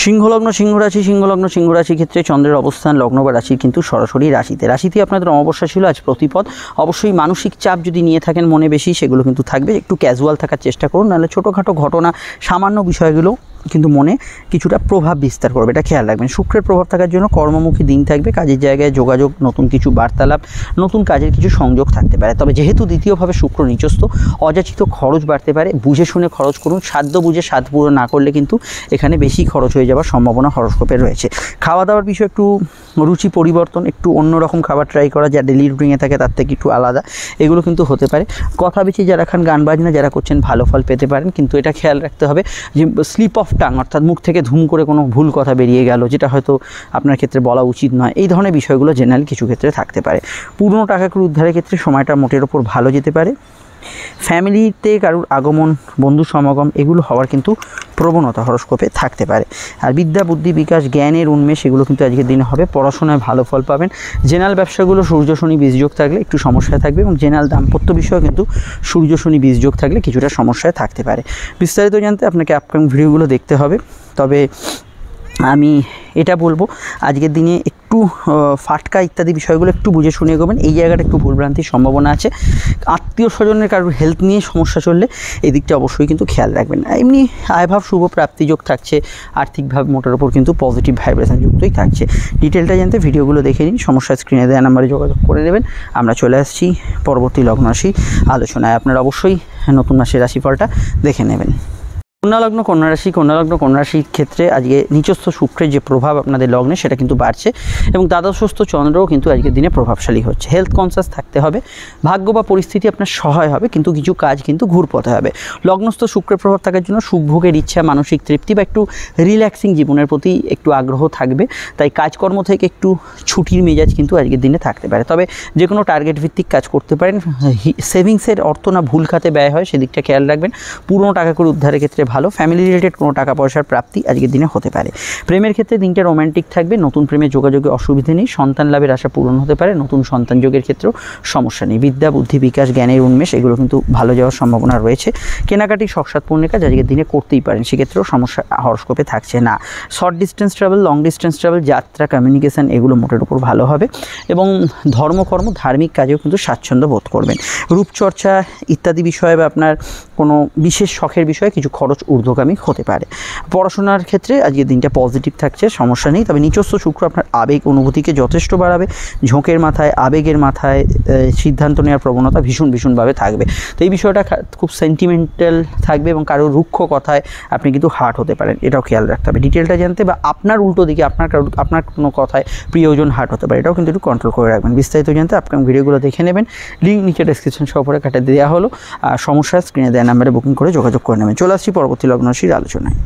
সিংহলগ্ন সিংহরাশি। সিংহলগ্ন সিংহরাশির ক্ষেত্রে চন্দ্রের অবস্থান লগ্ন বা রাশির কিন্তু সরাসরি রাশিতে আপনাদের অমাবস্যা ছিল, আজ প্রতিপদ। অবশ্যই মানসিক চাপ যদি নিয়ে থাকেন মনে বেশি, সেগুলো কিন্তু থাকবে। একটু ক্যাজুয়াল থাকার চেষ্টা করুন, নাহলে ছোটোখাটো ঘটনা, সামান্য বিষয়গুলো কিন্তু মনে কিছুটা প্রভাব বিস্তার করবে, এটা খেয়াল রাখবেন। শুক্রের প্রভাব থাকার জন্য কর্মমুখী দিন থাকবে। কাজের জায়গায় যোগাযোগ, নতুন কিছু বার্তালাপ, নতুন কাজের কিছু সংযোগ থাকতে পারে। তবে যেহেতু দ্বিতীয়ভাবে শুক্র নিচস্থ, অযাচিত খরচ বাড়তে পারে। বুঝে শুনে খরচ করুন। সাধ্য বুঝে স্বাদ পূরণ না করলে কিন্তু এখানে বেশি খরচ হয়ে যাওয়ার সম্ভাবনা হরস্কোপে রয়েছে। খাওয়া দাওয়ার বিষয়ে একটু রুচি পরিবর্তন, একটু অন্যরকম খাবার ট্রাই করা, যা ডেলি রুটিনে থাকে তার থেকে একটু আলাদা, এগুলো কিন্তু হতে পারে। কথা বেশি যারা খান, গান বাজনা যারা করছেন, ভালো ফল পেতে পারেন, কিন্তু এটা খেয়াল রাখতে হবে যে স্লিপ অফ টাং, অর্থাৎ মুখ থেকে ধুম করে কোনো ভুল কথা বেরিয়ে গেল, যেটা হয়তো আপনার ক্ষেত্রে বলা উচিত নয়, এই ধরনের বিষয়গুলো জেনারেল কিছু ক্ষেত্রে থাকতে পারে। পুরনো টাকাগুলো উদ্ধারের ক্ষেত্রে সময়টা মোটের ওপর ভালো যেতে পারে। ফ্যামিলিতে কারুর আগমন, বন্ধু সমাগম এগুলো হওয়ার কিন্তু প্রবণতা হরস্কোপে থাকতে পারে। আর বিদ্যা বুদ্ধি বিকাশ, জ্ঞানের উন্মেষ এগুলো কিন্তু আজকের দিনে হবে। পড়াশোনায় ভালো ফল পাবেন। জেনারেল ব্যবসাগুলো সূর্য শনি বীজযোগ থাকলে একটু সমস্যায় থাকবে এবং জেনারেল দাম্পত্য বিষয়ে কিন্তু সূর্য শনি বীজযোগ থাকলে কিছুটা সমস্যায় থাকতে পারে। বিস্তারিত জানতে আপনাকে আপকামিং ভিডিওগুলো দেখতে হবে। তবে আমি এটা বলবো, আজকের দিনে একটু ফাটকা ইত্যাদি বিষয়গুলো একটু বুঝে শুনে এগোবেন। এই জায়গাটা একটু ভুলভ্রান্তির সম্ভাবনা আছে। আত্মীয় স্বজনের কারোর হেলথ নিয়ে সমস্যা চললে এই দিকটা অবশ্যই কিন্তু খেয়াল রাখবেন। এমনি আয়ভাব শুভ প্রাপ্তিযোগ থাকছে। আর্থিকভাবে মোটের ওপর কিন্তু পজিটিভ ভাইব্রেশন যুক্তই থাকছে। ডিটেলটা জানতে ভিডিওগুলো দেখে নিন। সমস্যা স্ক্রিনে দেওয়া নাম্বারে যোগাযোগ করে নেবেন। আমরা চলে আসছি পরবর্তী লগ্ন রাশি আলোচনায়। আপনারা অবশ্যই নতুন মাসের রাশিফলটা দেখে নেবেন। কন্যালগ্ন কন্যারাশির ক্ষেত্রে আজকে নিচস্থ শুক্রের যে প্রভাব আপনাদের লগ্নে সেটা কিন্তু বাড়ছে এবং দ্বাদশস্থ চন্দ্রও কিন্তু আজকের দিনে প্রভাবশালী হচ্ছে। হেলথ কনসাস থাকতে হবে। ভাগ্য বা পরিস্থিতি আপনার সহায় হবে, কিন্তু কিছু কাজ কিন্তু ঘুরপথে হবে। লগ্নস্থ শুক্রের প্রভাব থাকার জন্য সুখভোগের ইচ্ছা, মানসিক তৃপ্তি বা একটু রিল্যাক্সিং জীবনের প্রতি একটু আগ্রহ থাকবে। তাই কাজকর্ম থেকে একটু ছুটির মেজাজ কিন্তু আজকের দিনে থাকতে পারে। তবে যে কোনো টার্গেট ভিত্তিক কাজ করতে পারেন। সেভিংসের অর্থ না ভুল খাতে ব্যয় হয়, সেদিকটা খেয়াল রাখবেন। পুরনো টাকা করে উদ্ধারের ক্ষেত্রে ভালো। ফ্যামিলি রিলেটেড কোনো টাকা পয়সার প্রাপ্তি আজকের দিনে হতে পারে। প্রেমের ক্ষেত্রে দিনটা রোম্যান্টিক থাকবে। নতুন প্রেমের যোগাযোগে অসুবিধে নেই। সন্তান লাভের আশা পূরণ হতে পারে। নতুন সন্তান যোগের ক্ষেত্রেও সমস্যা নেই। বিদ্যা বুদ্ধি বিকাশ, জ্ঞানের উন্মেষ এগুলো কিন্তু ভালো যাওয়ার সম্ভাবনা রয়েছে। কেনাকাটি শখ সাধ পূরণের কাজ আজকের দিনে করতেই পারেন, সেক্ষেত্রেও সমস্যা হরস্কোপে থাকছে না। Short distance travel, long distance travel, যাত্রা, কমিউনিকেশান এগুলো মোটের উপর ভালো হবে এবং ধর্মকর্ম, ধার্মিক কাজেও কিন্তু স্বাচ্ছন্দ্য বোধ করবেন। রূপচর্চা ইত্যাদি বিষয়ে বা আপনার কোনো বিশেষ শখের বিষয়ে কিছু খরচ ঊর্ধ্বগামী হতে পারে। পড়াশোনার ক্ষেত্রে আজকের দিনটা পজিটিভ থাকছে, সমস্যা নেই। তবে নিচস্থ শুক্র আপনার আবেগ অনুভূতিকে যথেষ্ট বাড়াবে। ঝোঁকের মাথায়, আবেগের মাথায় সিদ্ধান্ত নেওয়ার প্রবণতা ভীষণভাবে থাকবে। তো এই বিষয়টা খুব সেন্টিমেন্টাল থাকবে এবং কারোর রুক্ষ কথায় আপনি কিন্তু হার্ট হতে পারেন, এটাও খেয়াল রাখতে হবে। ডিটেলটা জানতে বা আপনার উল্টো দিকে আপনার কোনো কথায় প্রিয়জন হার্ট হতে পারে, এটাও কিন্তু একটু কন্ট্রোল করে রাখবেন। বিস্তারিত জানতে আপনার ভিডিওগুলো দেখে নেবেন। লিঙ্ক নিচে ডেসক্রিপশন সহকারে কাটে দেওয়া হলো। আর সমস্যা স্ক্রিনে দেওয়া নাম্বারে বুকিং করে যোগাযোগ করে নেবেন। চলে আসছি পরবর্তী লগ্ন রাশির আলোচনায়।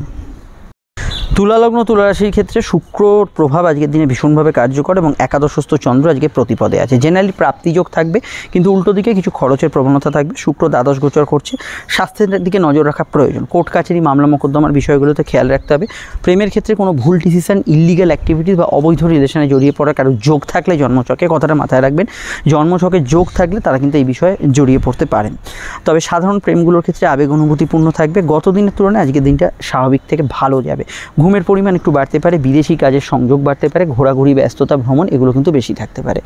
তুলা লগ্ন তুলা রাশির ক্ষেত্রে শুক্রর প্রভাব আজকের দিনে ভীষণভাবে কার্যকর এবং একাদশস্থ চন্দ্র আজকে প্রতিপদে আছে। জেনারেলি প্রাপ্তিযোগ থাকবে, কিন্তু উল্টো দিকে কিছু খরচের প্রবণতা থাকবে। শুক্র দ্বাদশ গোচর করছে, স্বাস্থ্যের দিকে নজর রাখা প্রয়োজন। কোর্ট কাছারি মামলা মোকদ্দমার বিষয়গুলোতে খেয়াল রাখতে হবে। প্রেমের ক্ষেত্রে কোনো ভুল ডিসিশন, ইললিগাল অ্যাক্টিভিটিস বা অবৈধ রিলেশনে জড়িয়ে পড়ার কারো যোগ থাকলে জন্মছকে, কথাটা মাথায় রাখবেন, জন্মছকে যোগ থাকলে তারা কিন্তু এই বিষয়ে জড়িয়ে পড়তে পারেন। তবে সাধারণ প্রেমগুলোর ক্ষেত্রে আবেগ অনুভূতিপূর্ণ থাকবে। গত দিনের তুলনায় আজকের দিনটা স্বাভাবিক থেকে ভালো যাবে। ঘুমের পরিমাণ একটু বাড়তে পারে, বিদেশি কাজের সংযোগ বাড়তে পারে, ঘোরাঘুরি, ব্যস্ততা, ভ্রমণ এগুলো কিন্তু বেশি থাকতে পারে।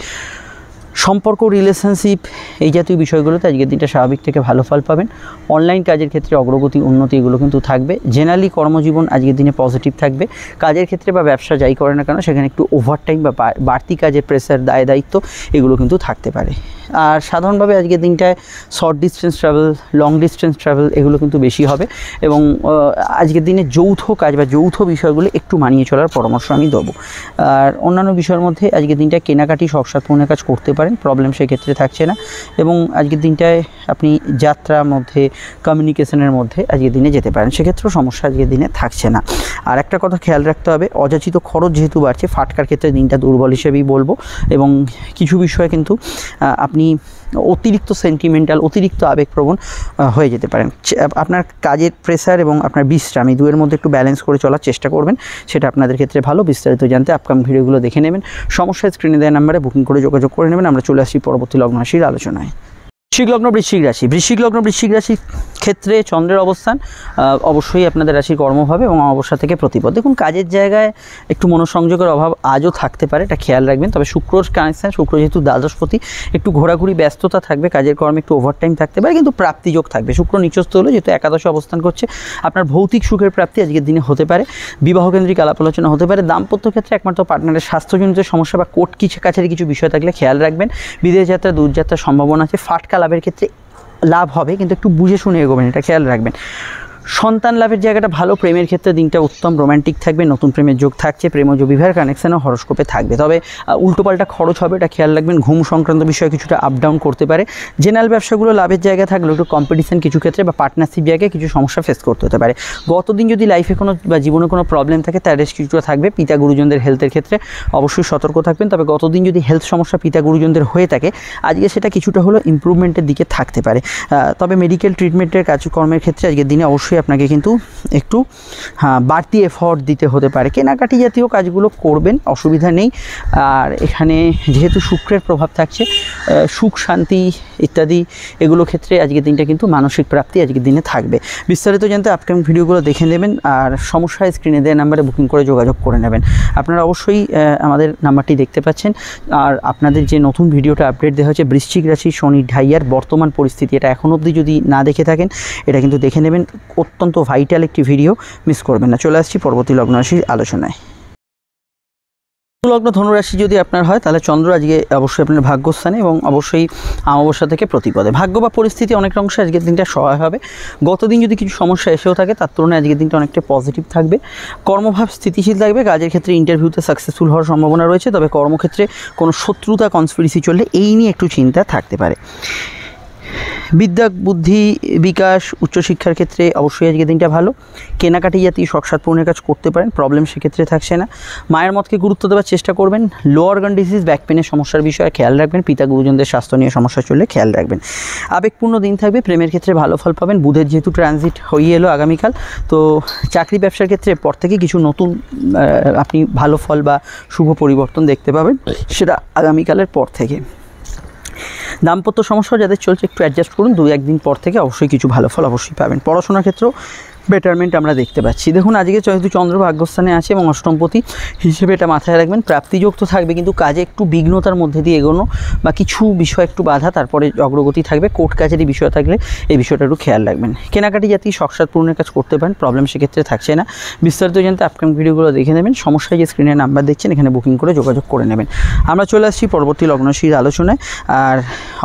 সম্পর্ক, রিলেশনশিপ এই জাতীয় বিষয়গুলোতে আজকের দিনটা স্বাভাবিক থেকে ভালো ফল পাবেন। অনলাইন কাজের ক্ষেত্রে অগ্রগতি, উন্নতি এগুলো কিন্তু থাকবে। জেনারেলি কর্মজীবন আজকের দিনে পজিটিভ থাকবে। কাজের ক্ষেত্রে বা ব্যবসা যাই করে না কেন সেখানে একটু ওভারটাইম বা বাড়তি কাজের প্রেসার, দায় দায়িত্ব এগুলো কিন্তু থাকতে পারে। আর সাধারণভাবে আজকের দিনটায় short distance travel, long distance travel এগুলো কিন্তু বেশি হবে এবং আজকের দিনে যৌথ কাজ বা যৌথ বিষয়গুলো একটু মানিয়ে চলার পরামর্শ আমি দেবো। আর অন্যান্য বিষয়ের মধ্যে আজকের দিনটা কেনাকাটি, শখ সাধনের কাজ করতে পারেন, প্রবলেম সেক্ষেত্রে থাকছে না। এবং আজকের দিনটায় আপনি যাত্রার মধ্যে, কমিউনিকেশনের মধ্যে আজকের দিনে যেতে পারেন, সেক্ষেত্রেও সমস্যা আজকের দিনে থাকছে না। আর একটা কথা খেয়াল রাখতে হবে, অযাচিত খরচ যেহেতু বাড়ছে, ফাটকার ক্ষেত্রে দিনটা দুর্বল হিসেবেই বলবো। এবং কিছু বিষয়ে কিন্তু আপনি অতিরিক্ত সেন্টিমেন্টাল, অতিরিক্ত আবেগপ্রবণ হয়ে যেতে পারেন। আপনার কাজের প্রেসার এবং আপনার বিশ্রাম এই দুয়ের মধ্যে একটু ব্যালেন্স করে চলার চেষ্টা করবেন, সেটা আপনাদের ক্ষেত্রে ভালো। বিস্তারিত জানতে আপকামিং ভিডিওগুলো দেখে নেবেন। সমস্যা স্ক্রিনে দেওয়া নাম্বারে বুকিং করে যোগাযোগ করে নেবেন। আমরা চলে আসি পরবর্তী লগ্ন রাশির আলোচনায়। বৃশ্চিক লগ্ন, বৃশ্চিক রাশি। বৃশ্চিক লগ্ন, বৃশ্চিক রাশির ক্ষেত্রে চন্দ্রের অবস্থান অবশ্যই আপনাদের রাশির কর্মভাবে এবং অমাবস্যা থেকে প্রতিপদ। দেখুন, কাজের জায়গায় একটু মনোসংযোগের অভাব আজও থাকতে পারে, এটা খেয়াল রাখবেন। তবে শুক্রর কানেকশান, শুক্র যেহেতু দ্বাদশপতি, একটু ঘোরাঘুরি, ব্যস্ততা থাকবে, কাজের কর্মে একটু ওভারটাইম থাকতে পারে, কিন্তু প্রাপ্তিযোগ থাকবে। শুক্র নিচস্থ হলো, যেহেতু একাদশে অবস্থান করছে, আপনার ভৌতিক সুখের প্রাপ্তি আজকের দিনে হতে পারে। বিবাহকেন্দ্রিক আলাপ আলোচনা হতে পারে। দাম্পত্য ক্ষেত্রে একমাত্র পার্টনারের স্বাস্থ্যজনিত সমস্যা বা কোর্ট কাছারি কিছু বিষয় থাকলে খেয়াল রাখবেন। বিদেশ যাত্রা, দূরযাত্রার সম্ভাবনা আছে। ফাটকা লাভের ক্ষেত্রে লাভ হবে, কিন্তু একটু বুঝে শুনে এগোবেন, এটা খেয়াল রাখবেন। সন্তান লাভের জায়গাটা ভালো। প্রেমের ক্ষেত্রে দিনটা উত্তম, রোম্যান্টিক থাকবে, নতুন প্রেমের যোগ থাকছে, প্রেমজ বিবাহের কানেকশানও হরস্কোপে থাকবে। তবে উল্টোপাল্টা খরচ হবে, এটা খেয়াল রাখবেন। ঘুম সংক্রান্ত বিষয়ে কিছুটা আপ ডাউন করতে পারে। জেনারেল ব্যবসাগুলো লাভের জায়গা থাকলেও একটু কম্পিটিশন কিছু ক্ষেত্রে বা পার্টনারশিপ জায়গায় কিছু সমস্যা ফেস করতে হতে পারে। গতদিন যদি লাইফে কোনো বা জীবনে কোনো প্রবলেম থাকে তার রেস্ট কিছুটা থাকবে। পিতা গুরুজনদের হেলথের ক্ষেত্রে অবশ্যই সতর্ক থাকবেন। তবে গতদিন যদি হেলথ সমস্যা পিতা গুরুজনদের হয়ে থাকে, আজকে সেটা কিছুটা হলো ইমপ্রুভমেন্টের দিকে থাকতে পারে। তবে মেডিকেল ট্রিটমেন্টের কাজকর্মের ক্ষেত্রে আজকের দিনে অবশ্যই আপনাকে কিন্তু একটু বাড়তি এফর্ট দিতে হতে পারে। কেনাকাটি জাতীয় কাজগুলো করবেন, অসুবিধা নেই। আর এখানে যেহেতু শুক্রের প্রভাব থাকছে, সুখ, শান্তি ইত্যাদি এগুলো ক্ষেত্রে আজকের দিনটা কিন্তু মানসিক প্রাপ্তি আজকের দিনে থাকবে। বিস্তারিত জানতে আপকামিং ভিডিওগুলো দেখে নেবেন। আর সমস্যায় স্ক্রিনে দেওয়া নাম্বারে বুকিং করে যোগাযোগ করে নেবেন। আপনারা অবশ্যই আমাদের নাম্বারটি দেখতে পাচ্ছেন। আর আপনাদের যে নতুন ভিডিওটা আপডেট দেওয়া হচ্ছে বৃশ্চিক রাশি শনি ঢাইয়ার বর্তমান পরিস্থিতি, এটা এখন অবধি যদি না দেখে থাকেন এটা কিন্তু দেখে নেবেন। অত্যন্ত ভাইটাল একটি ভিডিও, মিস করবেন না। চলে আসছি পরবর্তী লগ্ন রাশির আলোচনায়। লগ্ন ধনুরাশি যদি আপনার হয়, তাহলে চন্দ্র আজকে অবশ্যই আপনার ভাগ্যস্থানে এবং অবশ্যই অমাবস্যা থেকে প্রতিপদে। ভাগ্য বা পরিস্থিতি অনেক অংশে আজকের দিনটা সহায় হবে। গতদিন যদি কিছু সমস্যা এসেও থাকে, তার তুলনায় আজকের দিনটা অনেকটা পজিটিভ থাকবে। কর্মভাব স্থিতিশীল থাকবে। কাজের ক্ষেত্রে ইন্টারভিউতে সাকসেসফুল হওয়ার সম্ভাবনা রয়েছে। তবে কর্মক্ষেত্রে কোনো শত্রুতা, কনস্পিরেসি চললে এই নিয়ে একটু চিন্তা থাকতে পারে। বিদ্যা, বুদ্ধি, বিকাশ, উচ্চশিক্ষার ক্ষেত্রে অবশ্যই আজকের দিনটা ভালো। কেনাকাটি জাতীয় শখ সাধ পূরণের কাজ করতে পারেন, প্রবলেম সেক্ষেত্রে থাকছে না। মায়ের মতকে গুরুত্ব দেওয়ার চেষ্টা করবেন। লো অর্গান ডিজিজ, ব্যাক পেনের সমস্যার বিষয়ে খেয়াল রাখবেন। পিতা গুরুজনদের স্বাস্থ্য নিয়ে সমস্যা চললে খেয়াল রাখবেন। আবেগপূর্ণ দিন থাকবে। প্রেমের ক্ষেত্রে ভালো ফল পাবেন। বুধের যেহেতু ট্রানজিট হয়ে এলো আগামীকাল, তো চাকরি ব্যবসার ক্ষেত্রে পর থেকে কিছু নতুন আপনি ভালো ফল বা শুভ পরিবর্তন দেখতে পাবেন, সেটা আগামীকালের পর থেকে। দাম্পত্য সমস্যা যাদের চলছে একটু অ্যাডজাস্ট করুন, 2-1 দিন পর থেকে অবশ্যই কিছু ভালো ফল অবশ্যই পাবেন। পড়াশোনার ক্ষেত্রেও বেটারমেন্ট আমরা দেখতে পাচ্ছি। দেখুন, আজকে যেহেতু চন্দ্র ভাগ্যস্থানে আছে এবং অষ্টমপতি হিসেবে এটা মাথায় রাখবেন। প্রাপ্তিযোগ তো থাকবে, কিন্তু কাজে একটু বিঘ্নতার মধ্যে দিয়ে এগোনো বা কিছু বিষয় একটু বাধা, তারপরে অগ্রগতি থাকবে। কোর্ট কাছারি বিষয় থাকলে এই বিষয়টা একটু খেয়াল রাখবেন। কেনাকাটি জাতীয় শখ সাধ পূরণের কাজ করতে পারেন, প্রবলেম সেক্ষেত্রে থাকছে না। বিস্তারিত জানতে আপকামিং ভিডিওগুলো দেখে নেবেন। সমস্যায় যে স্ক্রিনে নাম্বার দেখছেন এখানে বুকিং করে যোগাযোগ করে নেবেন। আমরা চলে আসছি পরবর্তী লগ্নরাশির আলোচনায়। আর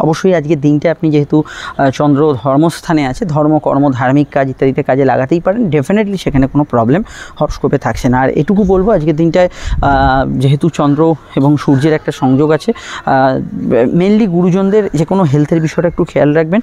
অবশ্যই আজকের দিনটা আপনি যেহেতু চন্দ্র ধর্মস্থানে আছে, ধর্ম, কর্ম, ধার্মিক কাজ ইত্যাদিতে কাজে লাগাতেই পারেন। ডেফিনেটলি সেখানে কোনো প্রবলেম হরস্কোপে থাকছে না। আর এটুকু বলবো, আজকের দিনটায় যেহেতু চন্দ্র এবং সূর্যের একটা সংযোগ আছে, মেনলি গুরুজনদের যে কোনো হেলথের বিষয়টা একটু খেয়াল রাখবেন।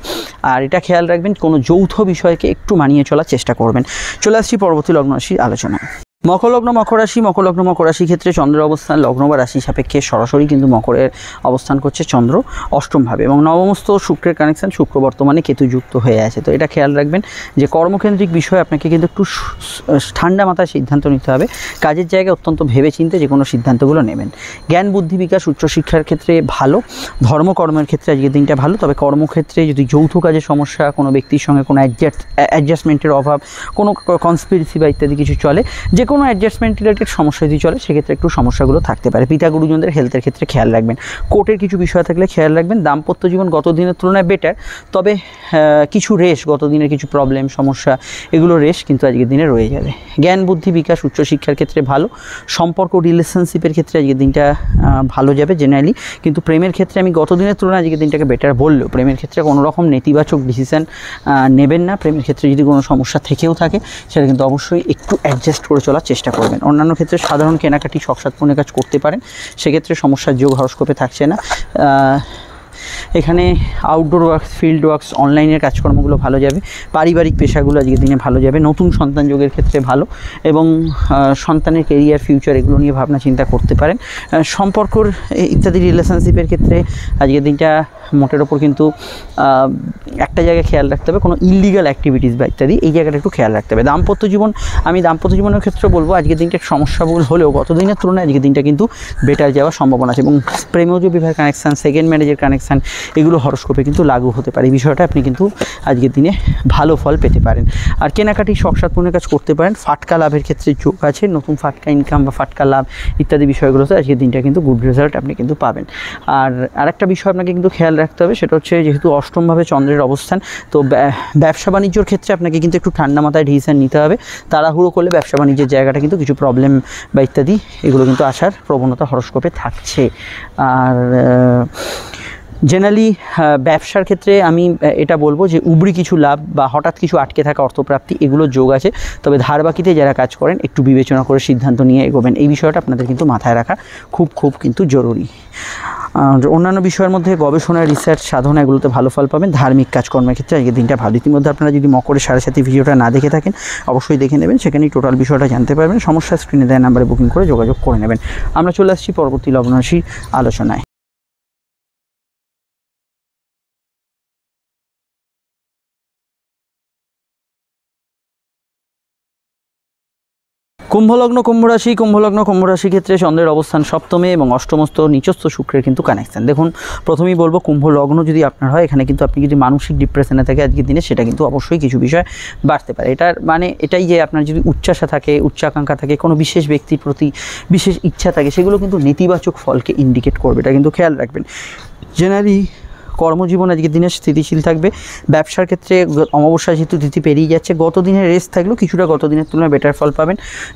আর এটা খেয়াল রাখবেন, কোনো যৌথ বিষয়কে একটু মানিয়ে চলার চেষ্টা করবেন। চলে আসছি পরবর্তী লগ্ন রাশির আলোচনায়। মকর লগ্ন মকর রাশি ক্ষেত্রে চন্দ্রের অবস্থান লগ্ন বা রাশি সাপেক্ষে সরাসরি কিন্তু মকরের অবস্থান করছে চন্দ্র অষ্টমভাবে এবং নবমস্থ শুক্রের কানেকশন, শুক্র বর্তমানে কেতুযুক্ত হয়ে আছে। তো এটা খেয়াল রাখবেন যে কর্মকেন্দ্রিক বিষয়ে আপনাকে কিন্তু একটু ঠান্ডা মাথায় সিদ্ধান্ত নিতে হবে। কাজের জায়গায় অত্যন্ত ভেবেচিন্তে যে কোনো সিদ্ধান্তগুলো নেবেন। জ্ঞান বুদ্ধি বিকাশ উচ্চশিক্ষার ক্ষেত্রে ভালো, ধর্মকর্মের ক্ষেত্রে আজকের দিনটা ভালো। তবে কর্মক্ষেত্রে যদি যৌথ কাজের সমস্যা, কোনো ব্যক্তির সঙ্গে কোনো অ্যাডজাস্টমেন্টের অভাব, কোনো কনস্পিরেসি বা ইত্যাদি কিছু চলে, যে কোনো অ্যাডজাস্টমেন্ট রিলেটেড সমস্যা যদি চলে সেক্ষেত্রে একটু সমস্যাগুলো থাকতে পারে। পিতা গুরুজনদের হেলথের ক্ষেত্রে খেয়াল রাখবেন। কোর্টের কিছু বিষয় থাকলে খেয়াল রাখবেন। দাম্পত্য জীবন গত দিনের তুলনায় বেটার, তবে কিছু রেশ, গত দিনের কিছু প্রবলেম সমস্যা এগুলো রেশ কিন্তু আজকের দিনে রয়ে যাবে। জ্ঞান বুদ্ধি বিকাশ উচ্চশিক্ষার ক্ষেত্রে ভালো, সম্পর্ক রিলেশনশিপের ক্ষেত্রে আজকের দিনটা ভালো যাবে জেনারেলি। কিন্তু প্রেমের ক্ষেত্রে আমি গত দিনের তুলনায় আজকের দিনটাকে বেটার বললেও প্রেমের ক্ষেত্রে কোনো রকম নেতিবাচক ডিসিশান নেবেন না। প্রেমের ক্ষেত্রে যদি কোনো সমস্যা থেকেও থাকে সেটা কিন্তু অবশ্যই একটু অ্যাডজাস্ট করে চলার চেষ্টা করবেন। অন্যান্য ক্ষেত্রে সাধারণ কেনাকাটি শখ সাধনের কাজ করতে পারেন, সেক্ষেত্রে সমস্যার যোগ হরস্কোপে থাকছে না। এখানে আউটডোর ওয়ার্কস, ফিল্ড ওয়ার্কস, অনলাইনের কাজকর্মগুলো ভালো যাবে। পারিবারিক পেশাগুলো আজকের দিনে ভালো যাবে। নতুন সন্তান যোগের ক্ষেত্রে ভালো এবং সন্তানের কেরিয়ার, ফিউচার এগুলো নিয়ে ভাবনা চিন্তা করতে পারেন। সম্পর্কর ইত্যাদি রিলেশনশিপের ক্ষেত্রে আজকের দিনটা মোটের ওপর কিন্তু একটা জায়গায় খেয়াল রাখতে হবে, কোনো ইললিগাল অ্যাক্টিভিটিস বা ইত্যাদি এই জায়গাটা একটু খেয়াল রাখতে হবে। দাম্পত্য জীবন, আমি দাম্পত্য জীবনের ক্ষেত্রে বলবো আজকের দিনটা সমস্যাবহুল হলেও গত দিনের তুলনায় আজকের দিনটা কিন্তু বেটার যাওয়ার সম্ভাবনা আছে এবং প্রেমজ বিবাহের কানেকশান, সেকেন্ড ম্যারেজের কানেকশান এগুলো হরস্কোপে কিন্তু লাগু হতে পারে। এই বিষয়টা আপনি কিন্তু আজকের দিনে ভালো ফল পেতে পারেন। আর কেনাকাটি শখ সাধনের কাজ করতে পারেন। ফাটকা লাভের ক্ষেত্রে যোগ আছে, নতুন ফাটকা ইনকাম বা ফাটকা লাভ ইত্যাদি বিষয়গুলোতে আজকের দিনটা কিন্তু গুড রেজাল্ট আপনি কিন্তু পাবেন। আর আরেকটা বিষয় আপনাকে কিন্তু খেয়াল রাখতে হবে, সেটা হচ্ছে যেহেতু অষ্টমভাবে চন্দ্রের অবস্থান, তো ব্যবসা বাণিজ্যর ক্ষেত্রে আপনাকে কিন্তু একটু ঠান্ডা মাথায় ডিসিশন নিতে হবে। তাড়াহুড়ো করলে ব্যবসা বাণিজ্যের জায়গাটা কিন্তু কিছু প্রবলেম বা ইত্যাদি এগুলো কিন্তু আসার প্রবণতা হরস্কোপে থাকছে। আর জেনারেলি ব্যবসার ক্ষেত্রে আমি এটা বলবো যে উবরি কিছু লাভ বা হঠাৎ কিছু আটকে থাকা অর্থপ্রাপ্তি এগুলোর যোগ আছে। তবে ধার বাকিতে যারা কাজ করেন একটু বিবেচনা করে সিদ্ধান্ত নিয়ে এগোবেন। এই বিষয়টা আপনাদের কিন্তু মাথায় রাখা খুব কিন্তু জরুরি। অন্যান্য বিষয়ের মধ্যে গবেষণা, রিসার্চ, সাধনা এগুলোতে ভালো ফল পাবেন। ধার্মিক কাজকর্মের ক্ষেত্রে আজকের দিনটা ভালো। ইতিমধ্যে আপনারা যদি মকরের 7:30 ভিডিওটা না দেখে থাকেন অবশ্যই দেখে নেবেন, সেখানেই টোটাল বিষয়টা জানতে পারবেন। সমস্যা স্ক্রিনে দেওয়া নাম্বারে বুকিং করে যোগাযোগ করে নেবেন। আমরা চলে আসছি পরবর্তী লগ্ন রাশির আলোচনায়। কুম্ভলগ্ন কুম্ভ রাশি ক্ষেত্রে চন্দ্রের অবস্থান সপ্তমে এবং অষ্টমস্থ নিচস্থ শুক্রের কিন্তু কানেকশান। দেখুন, প্রথমেই বলবো কুম্ভ লগ্ন যদি আপনার হয়, এখানে কিন্তু আপনি যদি মানসিক ডিপ্রেশনে থাকে আজকের দিনে সেটা কিন্তু অবশ্যই কিছু বিষয় বাড়তে পারে। এটার মানে এটাই যে আপনার যদি উচ্চাশা থাকে, উচ্চাকাঙ্ক্ষা থাকে, কোনো বিশেষ ব্যক্তির প্রতি বিশেষ ইচ্ছা থাকে, সেগুলো কিন্তু নেতিবাচক ফলকে ইন্ডিকেট করবে। এটা কিন্তু খেয়াল রাখবেন। জেনারেলি কর্মজীবন আজকের দিনে স্থিতিশীল থাকবে। ব্যবসার ক্ষেত্রে অমাবস্যা যেহেতু তিথি পেরিয়ে যাচ্ছে, গত দিনের রেস্ট থাকলেও কিছুটা গত দিনের তুলনায় বেটার ফল পাবেন।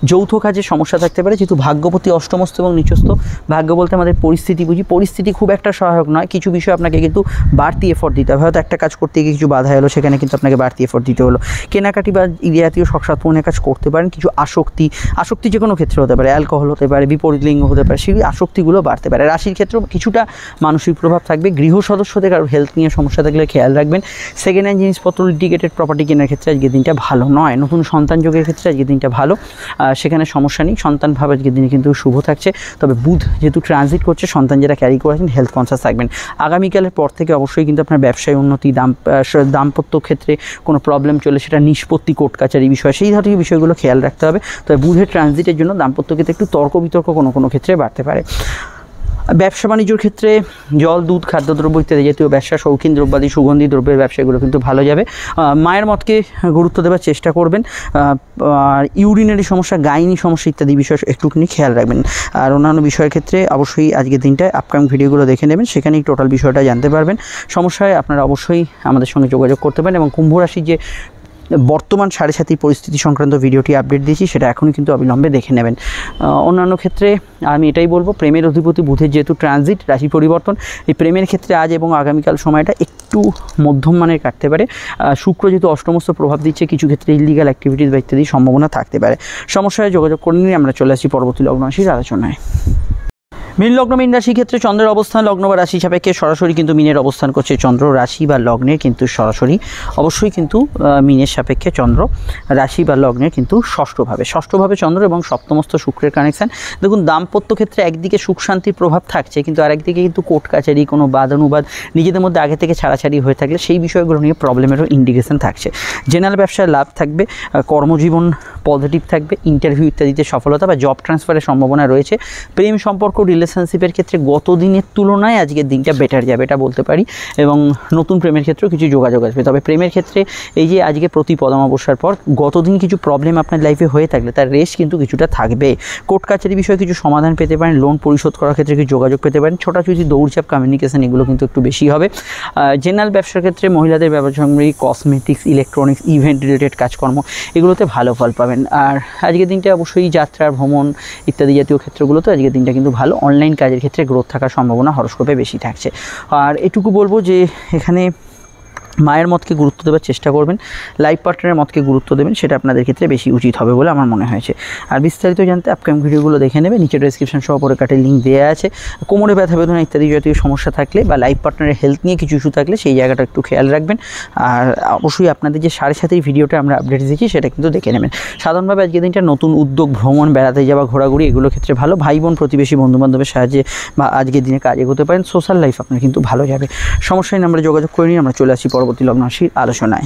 যৌথ কাজে সমস্যা থাকতে পারে, যেহেতু ভাগ্যপতি অষ্টমস্থ এবং নিচস্থ। ভাগ্য বলতে আমাদের পরিস্থিতি বুঝি, পরিস্থিতি খুব একটা সহায়ক নয়। কিছু বিষয় আপনাকে কিন্তু বাড়তি এফোর্ট দিতে হবে। হয়তো একটা কাজ করতে গিয়ে কিছু বাধা এলো, সেখানে কিন্তু আপনাকে বাড়তি এফোর্ট দিতে হলো। কেনাকাটি বা জাতীয় শখ সাধনের কাজ করতে পারেন। কিছু আসক্তি যে কোনো ক্ষেত্রে হতে পারে, অ্যালকোহল হতে পারে, বিপরীত লিঙ্গ হতে পারে, সেই আসক্তিগুলো বাড়তে পারে। রাশির ক্ষেত্রেও কিছুটা মানসিক প্রভাব থাকবে। গৃহ সদস্যদের আর হেলথ নিয়ে সমস্যা থাকলে খেয়াল রাখবেন। সেকেন্ড হ্যান্ড জিনিসপত্র, লিটিগেটেড প্রপার্টি কেনার ক্ষেত্রে আজকের দিনটা ভালো নয়। নতুন সন্তান যোগের ক্ষেত্রে আজকের দিনটা ভালো, সেখানে সমস্যা নেই। সন্তান ভাব আজকের দিনে কিন্তু শুভ থাকছে। তবে বুধ যেহেতু ট্রানজিট করছে, সন্তান যারা ক্যারি করেছেন হেলথ কনসাস থাকবেন। আগামীকালের পর থেকে অবশ্যই কিন্তু আপনার ব্যবসায় উন্নতি, দাম্পত্য ক্ষেত্রে কোনো প্রবলেম চলে সেটা নিষ্পত্তি, কোর্ট কাচারি বিষয়, সেই ধরনের বিষয়গুলো খেয়াল রাখতে হবে। তবে বুধের ট্রানজিটের জন্য দাম্পত্য ক্ষেত্রে একটু তর্ক বিতর্ক কোনো ক্ষেত্রে বাড়তে পারে। ব্যবসা বাণিজ্যর ক্ষেত্রে জল, দুধ, খাদ্যদ্রব্য ইত্যাদি জাতীয় ব্যবসা, শৌখিন দ্রব্যাদি, সুগন্ধি দ্রব্যের ব্যবসাগুলো কিন্তু ভালো যাবে। মায়ের মতকে গুরুত্ব দেওয়ার চেষ্টা করবেন। আর ইউরিনারি সমস্যা, গাইনি সমস্যা ইত্যাদি বিষয় একটুখানি খেয়াল রাখবেন। আর অন্যান্য বিষয়ের ক্ষেত্রে অবশ্যই আজকের দিনটায় আপকামিং ভিডিওগুলো দেখে নেবেন, সেখানেই টোটাল বিষয়টা জানতে পারবেন। সমস্যায় আপনারা অবশ্যই আমাদের সঙ্গে যোগাযোগ করতে পারেন। এবং কুম্ভ রাশির যে বর্তমান 7:30 পরিস্থিতি সংক্রান্ত ভিডিওটি আপডেট দিয়েছি, সেটা এখনই কিন্তু অবিলম্বে দেখে নেবেন। অন্যান্য ক্ষেত্রে আমি এটাই বলবো, প্রেমের অধিপতি বুধের যেহেতু ট্রানজিট, রাশি পরিবর্তন, এই প্রেমের ক্ষেত্রে আজ এবং আগামীকাল সময়টা একটু মধ্যম মানের কাটতে পারে। শুক্র যেহেতু অষ্টমস্থ প্রভাব দিচ্ছে, কিছু ক্ষেত্রে ইলিগাল অ্যাক্টিভিটিস বা ইত্যাদি সম্ভাবনা থাকতে পারে। সমস্যায় যোগাযোগ করে নিয়ে আমরা চলে আসছি পরবর্তী লগ্ন রাশির আলোচনায়। মীন লগ্ন মীন রাশির ক্ষেত্রে চন্দ্রের অবস্থান লগ্ন বা রাশি সাপেক্ষে সরাসরি কিন্তু মিনের অবস্থান করছে চন্দ্র, রাশি বা লগ্নের কিন্তু সরাসরি অবশ্যই কিন্তু মিনের সাপেক্ষে চন্দ্র, রাশি বা লগ্নের কিন্তু ষষ্ঠভাবে চন্দ্র এবং সপ্তমস্থ শুক্রের কানেকশান। দেখুন দাম্পত্য ক্ষেত্রে একদিকে সুখ শান্তির প্রভাব থাকছে, কিন্তু আরেকদিকে কিন্তু কোর্ট কাছারি, কোনো বাদ অনুবাদ নিজেদের মধ্যে আগে থেকে ছাড়াছাড়ি হয়ে থাকলে সেই বিষয়গুলো নিয়ে প্রবলেমেরও ইন্ডিকেশন থাকছে। জেনারেল ব্যবসায় লাভ থাকবে, কর্মজীবন পজিটিভ থাকবে, ইন্টারভিউ ইত্যাদিতে সফলতা বা জব ট্রান্সফারের সম্ভাবনা রয়েছে। প্রেম সম্পর্ক রিলেশনশিপের ক্ষেত্রে গত দিনের তুলনায় আজকের দিনটা বেটার যাবে এটা বলতে পারি, এবং নতুন প্রেমের ক্ষেত্রেও কিছু যোগাযোগ আসবে। তবে প্রেমের ক্ষেত্রে এই যে আজকে প্রতিপদ অমাবস্যার পর গতদিন কিছু প্রবলেম আপনার লাইফে হয়ে থাকলে তার রেশ কিন্তু কিছুটা থাকবে। কোর্ট কাছারি বিষয়ে কিছু সমাধান পেতে পারেন, লোন পরিশোধ করার ক্ষেত্রে কিছু যোগাযোগ পেতে পারেন, ছোটাছুটি দৌড়ঝাঁপ কমিউনিকেশন এগুলো কিন্তু একটু বেশি হবে। জেনারেল ব্যবসার ক্ষেত্রে মহিলাদের ব্যবসা সামগ্রী, কসমেটিক্স, ইলেকট্রনিক্স, ইভেন্ট রিলেটেড কাজকর্ম এগুলোতে ভালো ফল পাবেন। আর আজকের দিনটা অবশ্যই যাত্রা, ভ্রমণ ইত্যাদি জাতীয় ক্ষেত্রগুলোতে আজকের দিনটা কিন্তু ভালো। অনলাইন কাজের ক্ষেত্রে গ্রোথ থাকার সম্ভাবনা হরস্কোপে বেশি থাকছে। আর এটুকু বলবো যে এখানে মায়ের মতকে গুরুত্ব দেওয়ার চেষ্টা করবেন, লাইফ পার্টনারের মতকে গুরুত্ব দেবেন, সেটা আপনাদের ক্ষেত্রে বেশি উচিত হবে বলে আমার মনে হয়েছে। আর বিস্তারিত জানতে আপকামিং ভিডিওগুলো দেখে নেবে, নিচে ডেসক্রিপশন সহ পরে কাটে লিঙ্ক দেওয়া আছে। কোমরে ব্যথা বেদনা ইত্যাদি জাতীয় সমস্যা থাকলে বা লাইফ পার্টনারের হেলথ নিয়ে কিছু ইস্যু থাকলে সেই জায়গাটা একটু খেয়াল রাখবেন। আর অবশ্যই আপনাদের যে 7:30 ভিডিওটা আমরা আপডেট দিচ্ছি সেটা কিন্তু দেখে নেবেন। সাধারণভাবে আজকের দিনটা নতুন উদ্যোগ, ভ্রমণ, বেড়াতে যাওয়া, ঘোরাঘুরি এগুলো ক্ষেত্রে ভালো। ভাই বোন, প্রতিবেশী, বন্ধুবান্ধবের সাহায্যে বা আজকের দিনে কাজ এগোতে পারেন। সোশ্যাল লাইফ আপনার কিন্তু ভালো যাবে। সমস্যায় নাম্বারে যোগাযোগ করে নিন। আমরা চলে আসি পরবর্তী লগ্ন রাশির আলোচনায়।